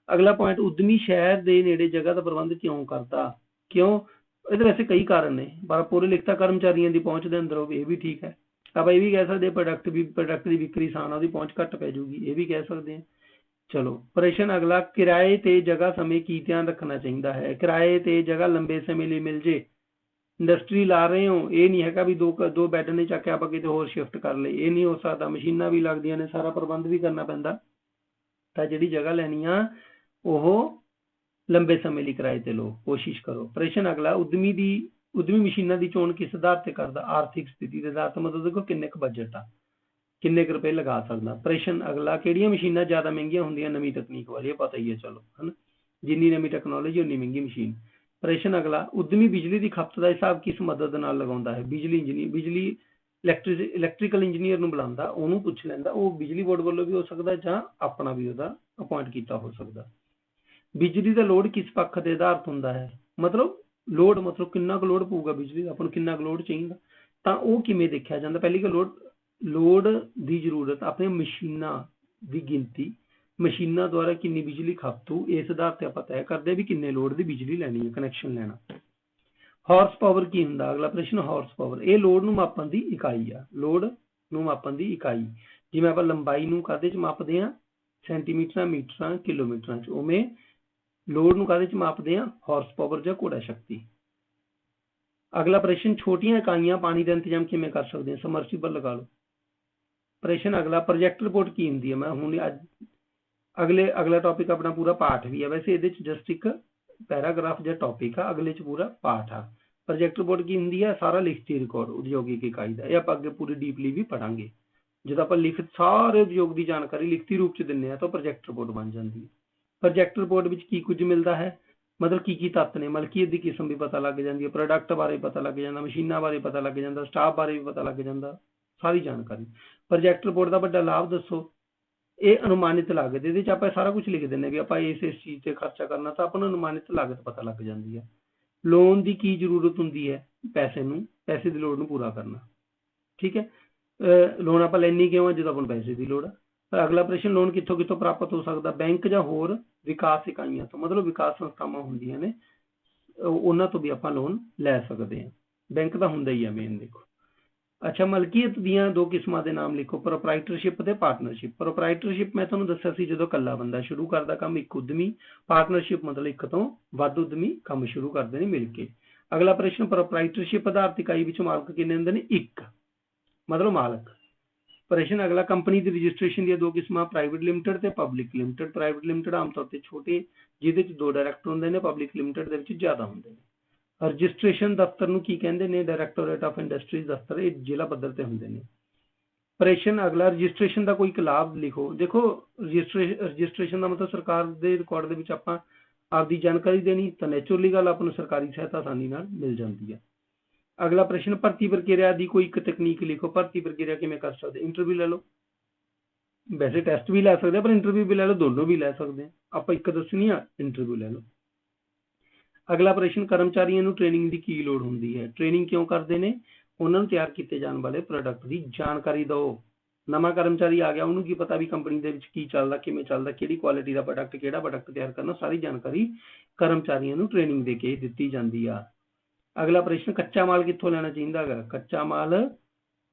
ਅਗਲਾ ਪੁਆਇੰਟ, ਉਦਮੀ ਸ਼ਹਿਰ ਦੇ ਨੇੜੇ ਜਗ੍ਹਾ ਦਾ ਪ੍ਰਬੰਧ ਕਿਉਂ ਕਰਦਾ? ਕਿਉਂ? ਇਹਦੇ ਵੈਸੇ ਕਈ ਕਾਰਨ ਨੇ, ਪਰ ਪੂਰੇ ਲਿਖਤਾ ਕਰਮਚਾਰੀਆਂ ਦੀ ਪਹੁੰਚ ਦੇ ਅੰਦਰ ਹੋਵੇ, ਇਹ ਵੀ ਠੀਕ ਹੈ। ਆਪਾਂ ਇਹ ਵੀ ਕਹਿ ਸਕਦੇ ਪ੍ਰੋਡਕਟ ਦੀ ਵਿਕਰੀ ਆਸਾਨ ਆ, ਉਹਦੀ ਪਹੁੰਚ ਘੱਟ ਪੈ ਜੂਗੀ, ਇਹ ਵੀ ਕਹਿ ਸਕਦੇ ਹਾਂ। ਚਲੋ ਪ੍ਰਸ਼ਨ ਅਗਲਾ, ਕਿਰਾਏ ਤੇ ਜਗ੍ਹਾ ਸਮੇਂ ਕੀ ਧਿਆਨ ਰੱਖਣਾ ਚਾਹੀਦਾ ਹੈ? ਕਿਰਾਏ ਤੇ ਜਗ੍ਹਾ ਲੰਬੇ ਸਮੇਂ ਲਈ ਮਿਲ ਜੇ, ਇੰਡਸਟਰੀ ਲਾ ਰਹੇ ਹੋ, ਇਹ ਨਹੀਂ ਹੈਗਾ ਵੀ ਦੋ ਬੈੱਡ ਨੇ ਚੱਕ ਕੇ ਆਪਾਂ ਕਿਤੇ ਹੋਰ ਸ਼ਿਫਟ ਕਰ ਲਏ, ਇਹ ਨਹੀਂ ਹੋ ਸਕਦਾ। ਮਸ਼ੀਨਾਂ ਵੀ ਲੱਗਦੀਆਂ ਨੇ, ਸਾਰਾ ਪ੍ਰਬੰਧ ਵੀ ਕਰਨਾ ਪੈਂਦਾ। ਤਾਂ ਜਿਹੜੀ ਜਗ੍ਹਾ ਲੈਣੀ ਆ ਉਹ ਲੰਬੇ ਸਮੇਂ ਲਈ ਕਿਰਾਏ ਤੇ ਲਓ, ਕੋਸ਼ਿਸ਼ ਕਰੋ। ਪ੍ਰਸ਼ਨ ਅਗਲਾ, ਉਦਮੀ ਮਸ਼ੀਨਾਂ ਦੀ ਚੋਣ ਕਿਸ ਆਧਾਰ ਤੇ ਕਰਦਾ? ਆਰਥਿਕ ਸਥਿਤੀ ਦੇ ਆਧਾਰ ਤੇ, ਮਤਲਬ ਦੇਖੋ ਕਿੰਨੇ ਕੁ ਬਜਟ ਆ, ਕਿੰਨੇ ਕੁ ਰੁਪਏ ਲਗਾ ਸਕਦਾ। ਪ੍ਰਸ਼ਨ ਅਗਲਾ, ਕਿਹੜੀਆਂ ਮਸ਼ੀਨਾਂ ਜ਼ਿਆਦਾ ਮਹਿੰਗੀਆਂ ਹੁੰਦੀਆਂ? ਨਵੀਂ ਤਕਨੀਕ ਵਾਲੀ, ਪਤਾ ਹੀ ਹੈ ਚਲੋ, ਹਨਾ, ਜਿੰਨੀ ਨਵੀਂ ਟੈਕਨੋਲੋਜੀ ਉਨੀ ਮਹਿੰਗੀ ਮਸ਼ੀਨ। ਪ੍ਰਸ਼ਨ ਅਗਲਾ, ਉਦਮੀ ਬਿਜਲੀ ਦੀ ਖਪਤ ਦਾ ਹਿਸਾਬ ਕਿਸ ਮਦਦ ਨਾਲ ਲਗਾਉਂਦਾ ਹੈ? ਬਿਜਲੀ ਇਲੈਕਟ੍ਰੀਕਲ ਇੰਜੀਨੀਅਰ ਨੂੰ ਬੁਲਾਉਂਦਾ, ਉਹਨੂੰ ਪੁੱਛ ਲੈਂਦਾ, ਉਹ ਬਿਜਲੀ ਬੋਰਡ ਵੱਲੋਂ ਵੀ ਹੋ ਸਕਦਾ ਜਾਂ ਆਪਣਾ ਵੀ ਉਹਦਾ ਅਪਾਇੰਟ ਕੀਤਾ ਹੋ ਸਕਦਾ। ਬਿਜਲੀ ਦਾ ਲੋਡ ਕਿਸ ਪੱਖ ਦੇ ਆਧਾਰਿਤ ਹੁੰਦਾ ਹੈ? ਮਤਲਬ ਲੋਡ, ਮਤਲਬ ਕਿੰਨਾ ਕੁ ਲੋਡ ਪਊਗਾ ਬਿਜਲੀ ਦਾ, ਆਪਾਂ ਨੂੰ ਕਿੰਨਾ ਕੁ ਲੋਡ ਚਾਹੀਦਾ, ਤਾਂ ਉਹ ਕਿਵੇਂ ਦੇਖਿਆ ਜਾਂਦਾ? ਪਹਿਲੀ ਗੱਲ, ਲੋਡ ਦੀ ਜ਼ਰੂਰਤ, ਆਪਣੀਆਂ ਮਸ਼ੀਨਾਂ ਦੀ ਗਿਣਤੀ, ਮਸ਼ੀਨਾਂ ਦੁਆਰਾ ਕਿੰਨੀ ਬਿਜਲੀ ਖਪਤ ਹੋਊ, ਇਸ ਆਧਾਰ ਤੇ ਆਪਾਂ ਤੈਅ ਕਰਦੇ ਵੀ ਕਿੰਨੇ ਲੋਡ ਦੀ ਬਿਜਲੀ ਲੈਣੀ ਹੈ, ਕਨੈਕਸ਼ਨ ਲੈਣਾ। ਹਾਰਸ ਪਾਵਰ ਕੀ ਹੁੰਦਾ? ਅਗਲਾ ਪ੍ਰਸ਼ਨ, ਹਾਰਸ ਪਾਵਰ ਇਹ ਲੋਡ ਨੂੰ ਮਾਪਣ ਦੀ ਇਕਾਈ ਆ, ਲੋਡ ਨੂੰ ਮਾਪਣ ਦੀ ਇਕਾਈ। ਜਿਵੇਂ ਆਪਾਂ ਲੰਬਾਈ ਨੂੰ ਕਾਹਦੇ ਚ ਮਾਪਦੇ ਹਾਂ? ਸੈਂਟੀਮੀਟਰਾਂ, ਮੀਟਰਾਂ, ਕਿਲੋਮੀਟਰਾਂ ਚ, ਉਵੇਂ ਲੋਡ ਨੂੰ ਕਾਹਦੇ ਚ ਮਾਪਦੇ ਹਾਂ? ਹਾਰਸ ਪਾਵਰ ਜਾਂ ਘੋੜਾ ਸ਼ਕਤੀ। ਅਗਲਾ ਪ੍ਰਸ਼ਨ, ਛੋਟੀਆਂ ਇਕਾਈਆਂ ਪਾਣੀ ਦਾ ਇੰਤਜ਼ਾਮ ਕਿਵੇਂ ਕਰ ਸਕਦੇ ਹਾਂ? ਸਮਰਸੀਬਲ ਲਗਾ ਲਓ। ਪ੍ਰਸ਼ਨ ਅਗਲਾ, ਪ੍ਰੋਜੈਕਟ ਰਿਪੋਰਟ ਕੀ ਹੁੰਦੀ ਹੈ? ਮੈਂ ਹੁਣ ਅੱਜ ਅਗਲਾ ਟੌਪਿਕ ਆਪਣਾ ਪੂਰਾ ਪਾਠ ਵੀ ਹੈ, ਵੈਸੇ ਇਹਦੇ ਚ ਜਸਟ ਇੱਕ ਪੈਰਾਗ੍ਰਾਫ ਜਾਂ ਟੌਪਿਕ ਆ, ਅਗਲੇ ਚ ਪੂਰਾ ਪਾਠ ਆ। ਪ੍ਰੋਜੈਕਟ ਰਿਪੋਰਟ ਕੀ ਹੁੰਦੀ ਹੈ? ਸਾਰਾ ਲਿਖਤੀ ਰਿਕਾਰਡ ਉਦਯੋਗਿਕ ਇਕਾਈ ਦਾ, ਇਹ ਆਪਾਂ ਅੱਗੇ ਪੂਰੀ ਡੀਪਲੀ ਵੀ ਪੜਾਂਗੇ। ਜਦੋਂ ਆਪਾਂ ਸਾਰੇ ਉਦਯੋਗ ਦੀ ਜਾਣਕਾਰੀ ਲਿਖਤੀ ਰੂਪ ਚ ਦਿੰਦੇ ਹਾਂ ਤਾਂ ਪ੍ਰੋਜੈਕਟ ਰਿਪੋਰਟ ਬਣ ਜਾਂਦੀ ਹੈ। ਪ੍ਰੋਜੈਕਟ ਰਿਪੋਰਟ ਵਿੱਚ ਕੀ ਕੁਝ ਮਿਲਦਾ ਹੈ? ਮਤਲਬ ਕੀ ਤੱਤ ਨੇ? ਮਲਕੀਅਤ ਦੀ ਕਿਸਮ ਵੀ ਪਤਾ ਲੱਗ ਜਾਂਦੀ ਹੈ, ਪ੍ਰੋਡਕਟ ਬਾਰੇ ਪਤਾ ਲੱਗ ਜਾਂਦਾ, ਮਸ਼ੀਨਾਂ ਬਾਰੇ ਪਤਾ ਲੱਗ ਜਾਂਦਾ, ਸਟਾਫ ਬਾਰੇ ਵੀ ਪਤਾ ਲੱਗ ਜਾਂਦਾ, ਸਾਰੀ ਜਾਣਕਾਰੀ। ਪ੍ਰੋਜੈਕਟ ਰਿਪੋਰਟ ਦਾ ਵੱਡਾ ਲਾਭ ਦੱਸੋ? ਇਹ ਅਨੁਮਾਨਿਤ ਲਾਗਤ, ਇਹਦੇ ਚ ਆਪਾਂ ਸਾਰਾ ਕੁਝ ਲਿਖ ਦਿੰਦੇ ਵੀ ਆਪਾਂ ਇਸ ਚੀਜ਼ ਤੇ ਖਰਚਾ ਕਰਨਾ, ਤਾਂ ਆਪਾਂ ਨੂੰ ਅਨੁਮਾਨਿਤ ਲਾਗਤ ਪਤਾ ਲੱਗ ਜਾਂਦੀ ਹੈ। ਲੋਨ ਦੀ ਕੀ ਜ਼ਰੂਰਤ ਹੁੰਦੀ ਹੈ? ਪੈਸੇ ਦੀ ਲੋੜ ਨੂੰ ਪੂਰਾ ਕਰਨਾ, ਠੀਕ ਹੈ। ਲੋਨ ਆਪਾਂ ਲੈਣੀ ਕਿਉਂ ਆ? ਜਦੋਂ ਆਪਾਂ ਨੂੰ ਪੈਸੇ ਦੀ ਲੋੜ ਆ। ਅਗਲਾ ਪ੍ਰਸ਼ਨ, ਲੋਨ ਕਿੱਥੋਂ ਪ੍ਰਾਪਤ ਹੋ ਸਕਦਾ? ਬੈਂਕ ਜਾਂ ਹੋਰ ਵਿਕਾਸ ਇਕਾਈਆਂ ਤੋਂ, ਮਤਲਬ ਵਿਕਾਸ ਸੰਸਥਾਵਾਂ ਹੁੰਦੀਆਂ ਨੇ, ਉਹਨਾਂ ਤੋਂ ਵੀ ਆਪਾਂ ਲੋਨ ਲੈ ਸਕਦੇ ਹਾਂ। ਬੈਂਕ ਤਾਂ ਹੁੰਦਾ ਹੀ ਆ ਮੇਨ, ਦੇਖੋ। ਅੱਛਾ, ਮਲਕੀਅਤ ਦੀਆਂ ਦੋ ਕਿਸਮਾਂ ਦੇ ਨਾਮ ਲਿਖੋ, ਪ੍ਰੋਪਰਾਈਟਰਸ਼ਿਪ ਤੇ ਪਾਰਟਨਰਸ਼ਿਪ। ਪ੍ਰੋਪਰਾਈਟਰਸ਼ਿਪ ਮੈਂ ਤੁਹਾਨੂੰ ਦੱਸਿਆ ਸੀ, ਜਦੋਂ ਇਕੱਲਾ ਬੰਦਾ ਸ਼ੁਰੂ ਕਰਦਾ ਕੰਮ, ਇੱਕ ਉਦਮੀ। ਪਾਰਟਨਰਸ਼ਿਪ ਮਤਲਬ ਇੱਕ ਤੋਂ ਵੱਧ ਉਦਮੀ ਕੰਮ ਸ਼ੁਰੂ ਕਰਦੇ ਨੇ ਮਿਲ ਕੇ। ਅਗਲਾ ਪ੍ਰਸ਼ਨ, ਪ੍ਰੋਪਰਾਈਟਰਸ਼ਿਪ ਆਧਾਰਿਤ ਇਕਾਈ ਵਿੱਚ ਮਾਲਕ ਕਿੰਨੇ ਹੁੰਦੇ ਨੇ? ਇੱਕ, ਮਤਲਬ ਮਾਲਕ। ਪ੍ਰਸ਼ਨ ਅਗਲਾ, ਕੰਪਨੀ ਦੀ ਰਜਿਸਟ੍ਰੇਸ਼ਨ ਦੀਆਂ ਦੋ ਕਿਸਮਾਂ, ਪ੍ਰਾਈਵੇਟ ਲਿਮਟਿਡ ਤੇ ਪਬਲਿਕ ਲਿਮਟਿਡ। ਪ੍ਰਾਈਵੇਟ ਲਿਮਟਿਡ ਆਮ ਤੌਰ ਤੇ ਛੋਟੇ, ਜਿਹਦੇ ਚ 2 ਡਾਇਰੈਕਟਰ ਹੁੰਦੇ ਨੇ, ਪਬਲਿਕ ਲਿਮਟਿਡ ਦੇ ਵਿੱਚ ਜ਼ਿਆਦਾ ਹੁੰਦੇ ਨੇ। ਰਜਿਸਟ੍ਰੇਸ਼ਨ ਦਫ਼ਤਰ ਨੂੰ ਕੀ ਕਹਿੰਦੇ ਨੇ? ਡਾਇਰੈਕਟੋਰੇਟ ਆਫ ਇੰਡਸਟਰੀਜ਼ ਦਫ਼ਤਰ, ਇਹ ਜ਼ਿਲ੍ਹਾ ਪੱਧਰ ਤੇ ਹੁੰਦੇ ਨੇ। ਪ੍ਰਸ਼ਨ ਅਗਲਾ, ਰਜਿਸਟ੍ਰੇਸ਼ਨ ਦਾ ਕੋਈ ਇੱਕ ਲਾਭ ਲਿਖੋ। ਦੇਖੋ, ਰਜਿਸਟ੍ਰੇਸ਼ਨ ਦਾ ਮਤਲਬ ਸਰਕਾਰ ਦੇ ਰਿਕਾਰਡ ਦੇ ਵਿੱਚ ਆਪਾਂ ਆਪਦੀ ਜਾਣਕਾਰੀ ਦੇਣੀ, ਤਾਂ ਨੈਚੁਰਲੀ ਗੱਲ ਆਪਾਂ ਨੂੰ ਸਰਕਾਰੀ ਸਹਾਇਤਾ ਆਸਾਨੀ ਨਾਲ ਮਿਲ ਜਾਂਦੀ ਹੈ। ਅਗਲਾ ਪ੍ਰਸ਼ਨ, ਭਰਤੀ ਪ੍ਰਕਿਰਿਆ ਦੀ ਕੋਈ ਇੱਕ ਤਕਨੀਕ ਲਿਖੋ। ਭਰਤੀ ਪ੍ਰਕਿਰਿਆ ਕਿਵੇਂ ਕਰ ਸਕਦੇ? ਇੰਟਰਵਿਊ ਲੈ ਲਓ, ਵੈਸੇ ਟੈਸਟ ਵੀ ਲੈ ਸਕਦੇ ਆ, ਪਰ ਇੰਟਰਵਿਊ ਵੀ ਲੈ ਲਓ, ਦੋਨੋਂ ਵੀ ਲੈ ਸਕਦੇ ਆ, ਆਪਾਂ ਇੱਕ ਦੱਸਣੀ ਆ, ਇੰਟਰਵਿਊ ਲੈ ਲਓ। ਅਗਲਾ ਪ੍ਰਸ਼ਨ, ਕਰਮਚਾਰੀਆਂ ਨੂੰ ਟ੍ਰੇਨਿੰਗ ਦੀ ਕੀ ਲੋੜ ਹੁੰਦੀ ਹੈ? ਟ੍ਰੇਨਿੰਗ ਕਿਉਂ ਕਰਦੇ ਨੇ? ਉਹਨਾਂ ਨੂੰ ਤਿਆਰ ਕੀਤੇ ਜਾਣ ਵਾਲੇ ਪ੍ਰੋਡਕਟ ਦੀ ਜਾਣਕਾਰੀ ਦਿਓ। ਨਵਾਂ ਕਰਮਚਾਰੀ ਆ ਗਿਆ, ਉਹਨੂੰ ਕੀ ਪਤਾ ਵੀ ਕੰਪਨੀ ਦੇ ਵਿੱਚ ਕੀ ਚੱਲਦਾ, ਕਿਵੇਂ ਚੱਲਦਾ, ਕਿਹੜੀ ਕੁਆਲਿਟੀ ਦਾ ਪ੍ਰੋਡਕਟ, ਕਿਹੜਾ ਪ੍ਰੋਡਕਟ ਤਿਆਰ ਕਰਨਾ, ਸਾਰੀ ਜਾਣਕਾਰੀ ਕਰਮਚਾਰੀਆਂ ਨੂੰ ਟ੍ਰੇਨਿੰਗ ਦੇ ਕੇ ਦਿੱਤੀ ਜਾਂਦੀ ਆ। ਅਗਲਾ ਪ੍ਰਸ਼ਨ, ਕੱਚਾ ਮਾਲ ਕਿੱਥੋਂ ਲੈਣਾ ਚਾਹੀਦਾ ਹੈਗਾ? ਕੱਚਾ ਮਾਲ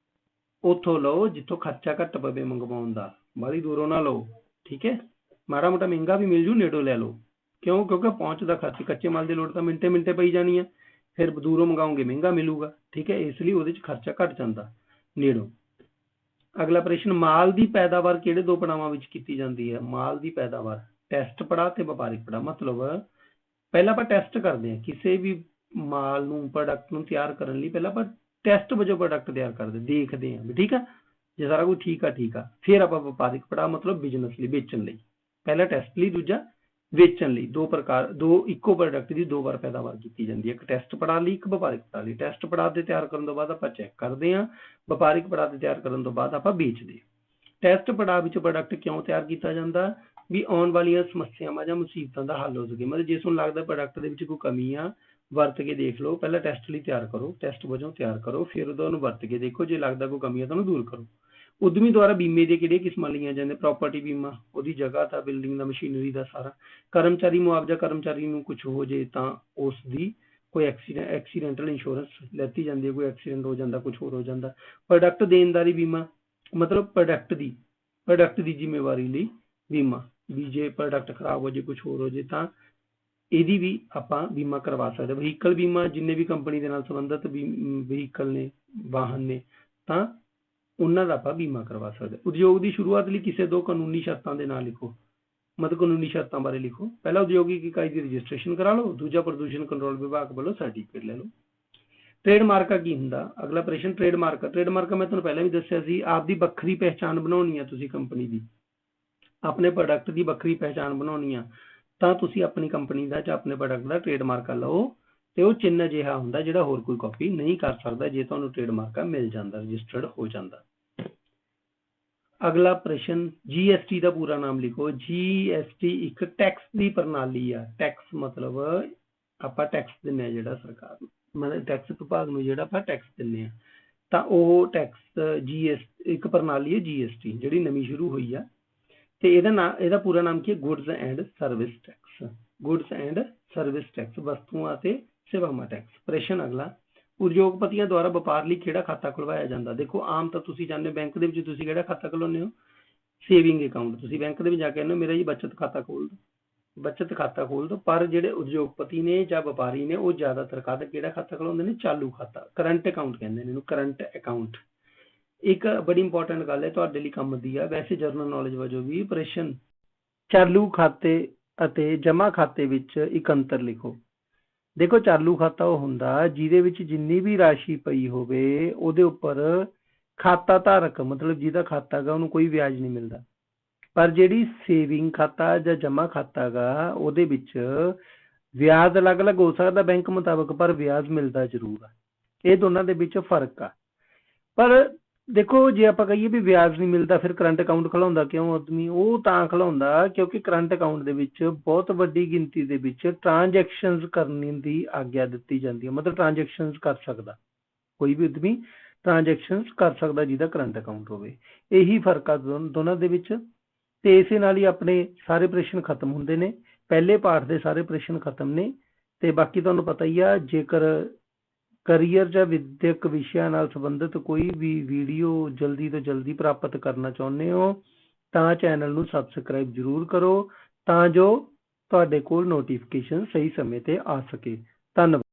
ਉੱਥੋਂ ਲਓ ਜਿੱਥੋਂ ਖਰਚਾ ਘੱਟ ਪਵੇ ਮੰਗਵਾਉਣ ਦਾ, ਬਾਹਲੀ ਦੂਰੋਂ ਨਾ ਲਓ, ਠੀਕ ਹੈ। ਮਾੜਾ ਮੋਟਾ ਮਹਿੰਗਾ ਵੀ ਮਿਲ ਜੂ, ਨੇੜੋਂ ਲੈ ਲਓ। ਕਿਉਂ? ਕਿਉਂਕਿ ਪਹੁੰਚ ਦਾ ਖਰਚ, ਕੱਚੇ ਮਾਲ ਦੀ ਲੋੜ ਤਾਂ ਮਿੰਟੇ ਪਈ ਜਾਣੀ ਹੈ, ਫਿਰ ਦੂਰੋਂ ਮੰਗਾਉਂਗੇ ਮਹਿੰਗਾ ਮਿਲੂਗਾ, ਠੀਕ ਹੈ, ਇਸ ਲਈ ਉਹਦੇ 'ਚ ਖਰਚਾ ਘੱਟ ਜਾਂਦਾ ਨੇੜੋਂ। ਅਗਲਾ ਪ੍ਰਸ਼ਨ, ਮਾਲ ਦੀ ਪੈਦਾਵਾਰ ਕਿਹੜੇ ਦੋ ਪੜਾਵਾਂ ਵਿੱਚ ਕੀਤੀ ਜਾਂਦੀ ਹੈ? ਮਾਲ ਦੀ ਪੈਦਾਵਾਰ ਟੈਸਟ ਪੜਾਅ ਤੇ ਵਪਾਰਿਕ ਪੜਾਅ। ਮਤਲਬ ਪਹਿਲਾਂ ਆਪਾਂ ਟੈਸਟ ਕਰਦੇ ਹਾਂ, ਕਿਸੇ ਵੀ ਮਾਲ ਨੂੰ, ਪ੍ਰੋਡਕਟ ਨੂੰ ਤਿਆਰ ਕਰਨ ਲਈ ਪਹਿਲਾਂ ਆਪਾਂ ਟੈਸਟ ਵਜੋਂ ਪ੍ਰੋਡਕਟ ਤਿਆਰ ਕਰਦੇ, ਦੇਖਦੇ ਹਾਂ ਵੀ ਠੀਕ ਆ, ਜੇ ਸਾਰਾ ਕੁਝ ਠੀਕ ਆ, ਫਿਰ ਆਪਾਂ ਵਪਾਰਿਕ ਪੜਾਅ ਮਤਲਬ ਬਿਜ਼ਨਸ ਲਈ, ਵੇਚਣ ਲਈ, ਪਹਿਲਾ ਟੈਸਟ ਲਈ, ਦੂਜਾ ਵੇਚਣ ਲਈ। ਦੋ ਇੱਕੋ ਪ੍ਰੋਡਕਟ ਦੀ 2 ਵਾਰ ਪੈਦਾਵਾਰ ਕੀਤੀ ਜਾਂਦੀ ਹੈ, ਇੱਕ ਟੈਸਟ ਪੜਾਅ ਲਈ, ਇੱਕ ਵਪਾਰਿਕ ਪੜਾਅ ਲਈ। ਟੈਸਟ ਪੜਾਅ ਦੇ ਤਿਆਰ ਕਰਨ ਤੋਂ ਬਾਅਦ ਆਪਾਂ ਚੈੱਕ ਕਰਦੇ ਹਾਂ, ਵਪਾਰਿਕ ਪੜਾਅ ਦੇ ਤਿਆਰ ਕਰਨ ਤੋਂ ਬਾਅਦ ਆਪਾਂ ਵੇਚਦੇ ਹਾਂ। ਟੈਸਟ ਪੜਾਅ ਵਿੱਚ ਪ੍ਰੋਡਕਟ ਕਿਉਂ ਤਿਆਰ ਕੀਤਾ ਜਾਂਦਾ? ਵੀ ਆਉਣ ਵਾਲੀਆਂ ਸਮੱਸਿਆਵਾਂ ਜਾਂ ਮੁਸੀਬਤਾਂ ਦਾ ਹੱਲ ਹੋ ਸਕੇ। ਮਤਲਬ ਜੇ ਤੁਹਾਨੂੰ ਲੱਗਦਾ ਪ੍ਰੋਡਕਟ ਦੇ ਵਿੱਚ ਕੋਈ ਕਮੀ ਆ, ਵਰਤ ਕੇ ਦੇਖ ਲਓ, ਪਹਿਲਾਂ ਟੈਸਟ ਲਈ ਤਿਆਰ ਕਰੋ, ਟੈਸਟ ਵਜੋਂ ਤਿਆਰ ਕਰੋ, ਫਿਰ ਉਹਨੂੰ ਵਰਤ ਕੇ ਦੇਖੋ, ਜੇ ਲੱਗਦਾ ਕੋਈ ਕਮੀ ਹੈ ਤਾਂ ਉਹਨੂੰ ਦੂਰ ਕਰੋ। ਉਦਮੀ ਦੁਆਰਾ ਬੀਮੇ ਦੀਆਂ ਕਿਹੜੀਆਂ ਕਿਸਮਾਂ ਲਈਆਂ ਜਾਂਦੀਆਂ? ਪ੍ਰਾਪਰਟੀ ਬੀਮਾ, ਉਹਦੀ ਜਗ੍ਹਾ ਦਾ, ਬਿਲਡਿੰਗ ਦਾ, ਮਸ਼ੀਨਰੀ ਦਾ ਸਾਰਾ। ਕਰਮਚਾਰੀ ਮੁਆਵਜ਼ਾ, ਕਰਮਚਾਰੀ ਨੂੰ ਕੁਝ ਹੋ ਜੇ ਤਾਂ ਉਸ ਦੀ ਕੋਈ ਐਕਸੀਡੈਂਟਲ ਇੰਸ਼ੋਰੈਂਸ ਲੈਤੀ ਜਾਂਦੀ ਹੈ, ਕੋਈ ਐਕਸੀਡੈਂਟ ਹੋ ਜਾਂਦਾ, ਕੁਝ ਹੋਰ ਹੋ ਜਾਂਦਾ। ਪ੍ਰੋਡਕਟ ਦੇਣਦਾਰੀ ਬੀਮਾ, ਮਤਲਬ ਪ੍ਰੋਡਕਟ ਦੀ ਜ਼ਿੰਮੇਵਾਰੀ ਲਈ ਬੀਮਾ, ਵੀ ਜੇ ਪ੍ਰੋਡਕਟ ਖਰਾਬ ਹੋ ਜੇ, ਕੁਝ ਹੋਰ ਹੋ ਜੇ ਤਾਂ ਇਹਦੀ ਵੀ ਆਪਾਂ ਬੀਮਾ ਕਰਵਾ ਸਕਦੇ। ਵਹੀਕਲ ਬੀਮਾ, ਜਿੰਨੇ ਵੀ ਕੰਪਨੀ ਦੇ ਨਾਲ ਸੰਬੰਧਿਤ ਵਹੀਕਲ ਨੇ, ਵਾਹਨ ਨੇ, ਤਾਂ ਉਹਨਾਂ ਦਾ ਆਪਾਂ ਬੀਮਾ ਕਰਵਾ ਸਕਦੇ। ਉਦਯੋਗ ਦੀ ਸ਼ੁਰੂਆਤ ਲਈ ਕਿਸੇ ਦੋ ਕਾਨੂੰਨੀ ਸ਼ਰਤਾਂ ਦੇ ਨਾਂ ਲਿਖੋ, ਮਤਲਬ ਕਾਨੂੰਨੀ ਸ਼ਰਤਾਂ ਬਾਰੇ ਲਿਖੋ। ਪਹਿਲਾ, ਉਦਯੋਗਿਕ ਇਕਾਈ ਦੀ ਰਜਿਸਟ੍ਰੇਸ਼ਨ ਕਰਾ ਲਓ। ਦੂਜਾ, ਪ੍ਰਦੂਸ਼ਣ ਕੰਟਰੋਲ ਵਿਭਾਗ ਵੱਲੋਂ ਸਰਟੀਫਿਕੇਟ ਲੈ ਲਓ। ਟ੍ਰੇਡਮਾਰਕਾ ਕੀ ਹੁੰਦਾ? ਅਗਲਾ ਪ੍ਰਸ਼ਨ, ਟ੍ਰੇਡਮਾਰਕਾ ਮੈਂ ਤੁਹਾਨੂੰ ਪਹਿਲਾਂ ਵੀ ਦੱਸਿਆ ਸੀ, ਆਪਦੀ ਵੱਖਰੀ ਪਹਿਚਾਣ ਬਣਾਉਣੀ ਆ ਤੁਸੀਂ ਕੰਪਨੀ ਦੀ, ਆਪਣੇ ਪ੍ਰੋਡਕਟ ਦੀ ਵੱਖਰੀ ਪਹਿਚਾਣ ਬਣਾਉਣੀ ਆ, ਤਾਂ ਤੁਸੀਂ ਆਪਣੀ ਕੰਪਨੀ ਦਾ ਜਾਂ ਆਪਣੇ ਪ੍ਰੋਡਕਟ ਦਾ ਟ੍ਰੇਡਮਾਰਕਾ ਲਓ, ਤੇ ਉਹ ਚਿੰਨ੍ਹ ਅਜਿਹਾ ਹੁੰਦਾ ਜਿਹੜਾ ਹੋਰ ਕੋਈ ਕਾਪੀ ਨਹੀਂ ਕਰ ਸਕਦਾ ਜੇ ਤੁਹਾਨੂੰ ਟ੍ਰੇਡਮਾਰਕਾ ਮਿਲ ਜਾਂਦਾ, ਰਜਿਸਟਰਡ ਹੋ ਜਾਂਦਾ। ਅਗਲਾ ਪ੍ਰਸ਼ਨ, GST ਦਾ ਪੂਰਾ ਨਾਮ ਲਿਖੋ। GST ਇੱਕ ਟੈਕਸ ਦੀ ਪ੍ਰਣਾਲੀ ਆ। ਟੈਕਸ ਮਤਲਬ ਆਪਾਂ ਟੈਕਸ ਦਿੰਦੇ ਆ ਜਿਹੜਾ ਸਰਕਾਰ ਨੂੰ, ਮਤਲਬ ਟੈਕਸ ਵਿਭਾਗ ਨੂੰ ਜਿਹੜਾ ਆਪਾਂ ਟੈਕਸ ਦਿੰਦੇ ਆ, ਤਾਂ ਉਹ ਟੈਕਸ ਇੱਕ ਪ੍ਰਣਾਲੀ ਹੈ GST, ਜਿਹੜੀ ਨਵੀਂ ਸ਼ੁਰੂ ਹੋਈ ਆ। ਤੇ ਇਹਦਾ ਪੂਰਾ ਨਾਮ ਕੀ ਹੈ? Goods and service tax. Goods and service tax, ਵਸਤੂਆਂ ਅਤੇ ਸੇਵਾਵਾਂ ਟੈਕਸ। ਪ੍ਰਸ਼ਨ ਅਗਲਾ, ਉਦਯੋਗਪਤੀਆਂ ਦੁਆਰਾ ਵਪਾਰ ਲਈ ਕਿਹੜਾ ਖਾਤਾ ਖੁਲਵਾਇਆ ਜਾਂਦਾ? ਦੇਖੋ, ਆਮ ਤਾਂ ਤੁਸੀਂ ਜਾਣਦੇ ਹੋ, ਬੈਂਕ ਦੇ ਵਿੱਚ ਤੁਸੀਂ ਕਿਹੜਾ ਖਾਤਾ ਖੁਲਾਉਂਦੇ ਹੋ? Saving account. ਤੁਸੀਂ ਬੈਂਕ ਦੇ ਵਿੱਚ ਜਾ ਕੇ ਕਹਿੰਦੇ ਹੋ ਮੇਰਾ ਜੀ ਬਚਤ ਖਾਤਾ ਖੋਲ ਦਿਓ, ਬਚਤ ਖਾਤਾ ਖੋਲ ਦਿਓ। ਪਰ ਜਿਹੜੇ ਉਦਯੋਗਪਤੀ ਨੇ ਜਾਂ ਵਪਾਰੀ ਨੇ, ਉਹ ਜ਼ਿਆਦਾਤਰ ਕਿਹੜਾ ਖਾਤਾ ਖੁਲਾਉਂਦੇ ਨੇ? ਚਾਲੂ ਖਾਤਾ, ਕਰੰਟ ਅਕਾਊਂਟ ਕਹਿੰਦੇ ਨੇ ਇਹਨੂੰ, ਕਰੰਟ ਅਕਾਊਂਟ। ਇੱਕ ਬੜੀ ਇੰਪੋਰਟੈਂਟ ਗੱਲ ਹੈ, ਤੁਹਾਡੇ ਲਈ ਕੰਮ ਦੀ ਆ, ਵੈਸੇ ਜਰਨਲ ਨੌਲੇਜ ਵਜੋਂ ਵੀ। ਪ੍ਰਸ਼ਨ, ਚਾਲੂ ਖਾਤੇ ਅਤੇ ਜਮ੍ਹਾਂ ਖਾਤੇ ਵਿੱਚ ਇੱਕ ਅੰਤਰ ਲਿਖੋ। ਦੇਖੋ, ਚਾਲੂ ਖਾਤਾ ਉਹ ਹੁੰਦਾ ਜਿਹਦੇ ਵਿੱਚ ਜਿੰਨੀ ਵੀ ਰਾਸ਼ੀ ਪਈ ਹੋਵੇ ਉਹਦੇ ਉੱਪਰ ਖਾਤਾ ਧਾਰਕ, ਮਤਲਬ ਜਿਹਦਾ ਖਾਤਾ ਗਾ, ਉਹਨੂੰ ਕੋਈ ਵਿਆਜ ਨਹੀਂ ਮਿਲਦਾ। ਪਰ ਜਿਹੜੀ ਸੇਵਿੰਗ ਖਾਤਾ ਜਾਂ ਜਮ੍ਹਾਂ ਖਾਤਾ ਗਾ, ਉਹਦੇ ਵਿੱਚ ਵਿਆਜ ਅਲੱਗ-ਅਲੱਗ ਹੋ ਸਕਦਾ ਬੈਂਕ ਮੁਤਾਬਕ, ਪਰ ਵਿਆਜ ਮਿਲਦਾ ਜ਼ਰੂਰ ਆ। ਇਹ ਦੋਨਾਂ ਦੇ ਵਿੱਚ ਫਰਕ ਆ। ਪਰ ਦੇਖੋ, ਜੇ ਆਪਾਂ ਕਹੀਏ ਵੀ ਵਿਆਜ ਨਹੀਂ ਮਿਲਦਾ, ਫਿਰ ਕਰੰਟ ਅਕਾਊਂਟ ਖੁਲਾਉਂਦਾ ਕਿਉਂ ਆਦਮੀ? ਉਹ ਤਾਂ ਖੁਲਾਉਂਦਾ ਕਿਉਂਕਿ ਕਰੰਟ ਅਕਾਊਂਟ ਦੇ ਵਿੱਚ ਬਹੁਤ ਵੱਡੀ ਗਿਣਤੀ ਦੇ ਵਿੱਚ ਟ੍ਰਾਂਜੈਕਸ਼ਨਸ ਕਰਨ ਦੀ ਆਗਿਆ ਦਿੱਤੀ ਜਾਂਦੀ ਹੈ, ਮਤਲਬ ਟ੍ਰਾਂਜੈਕਸ਼ਨਸ ਕਰ ਸਕਦਾ ਕੋਈ ਵੀ ਉਦਮੀ, ਟ੍ਰਾਂਜੈਕਸ਼ਨਸ ਕਰ ਸਕਦਾ ਜਿਹਦਾ ਕਰੰਟ ਅਕਾਊਂਟ ਹੋਵੇ। ਇਹੀ ਫਰਕ ਆ ਦੋਨਾਂ ਦੇ ਵਿੱਚ। ਤੇ ਇਸੇ ਨਾਲ ਹੀ ਆਪਣੇ ਸਾਰੇ ਪ੍ਰਸ਼ਨ ਖਤਮ ਹੁੰਦੇ ਨੇ। ਪਹਿਲੇ ਪਾਠ ਦੇ ਸਾਰੇ ਪ੍ਰਸ਼ਨ ਖਤਮ ਨੇ। ਤੇ ਬਾਕੀ ਤੁਹਾਨੂੰ ਪਤਾ ਹੀ ਆ, ਜੇਕਰ ਕਰੀਅਰ ਜਾਂ ਵਿਦਿਅਕ ਵਿਸ਼ਿਆਂ ਨਾਲ ਸੰਬੰਧਿਤ ਕੋਈ ਵੀ ਵੀਡੀਓ ਜਲਦੀ ਤੋਂ ਜਲਦੀ ਪ੍ਰਾਪਤ ਕਰਨਾ ਚਾਹੁੰਦੇ ਹੋ ਤਾਂ ਚੈਨਲ ਨੂੰ ਸਬਸਕ੍ਰਾਈਬ ਜ਼ਰੂਰ ਕਰੋ, ਤਾਂ ਜੋ ਤੁਹਾਡੇ ਕੋਲ ਨੋਟੀਫਿਕੇਸ਼ਨ ਸਹੀ ਸਮੇਂ ਤੇ ਆ ਸਕੇ। ਧੰਨਵਾਦ।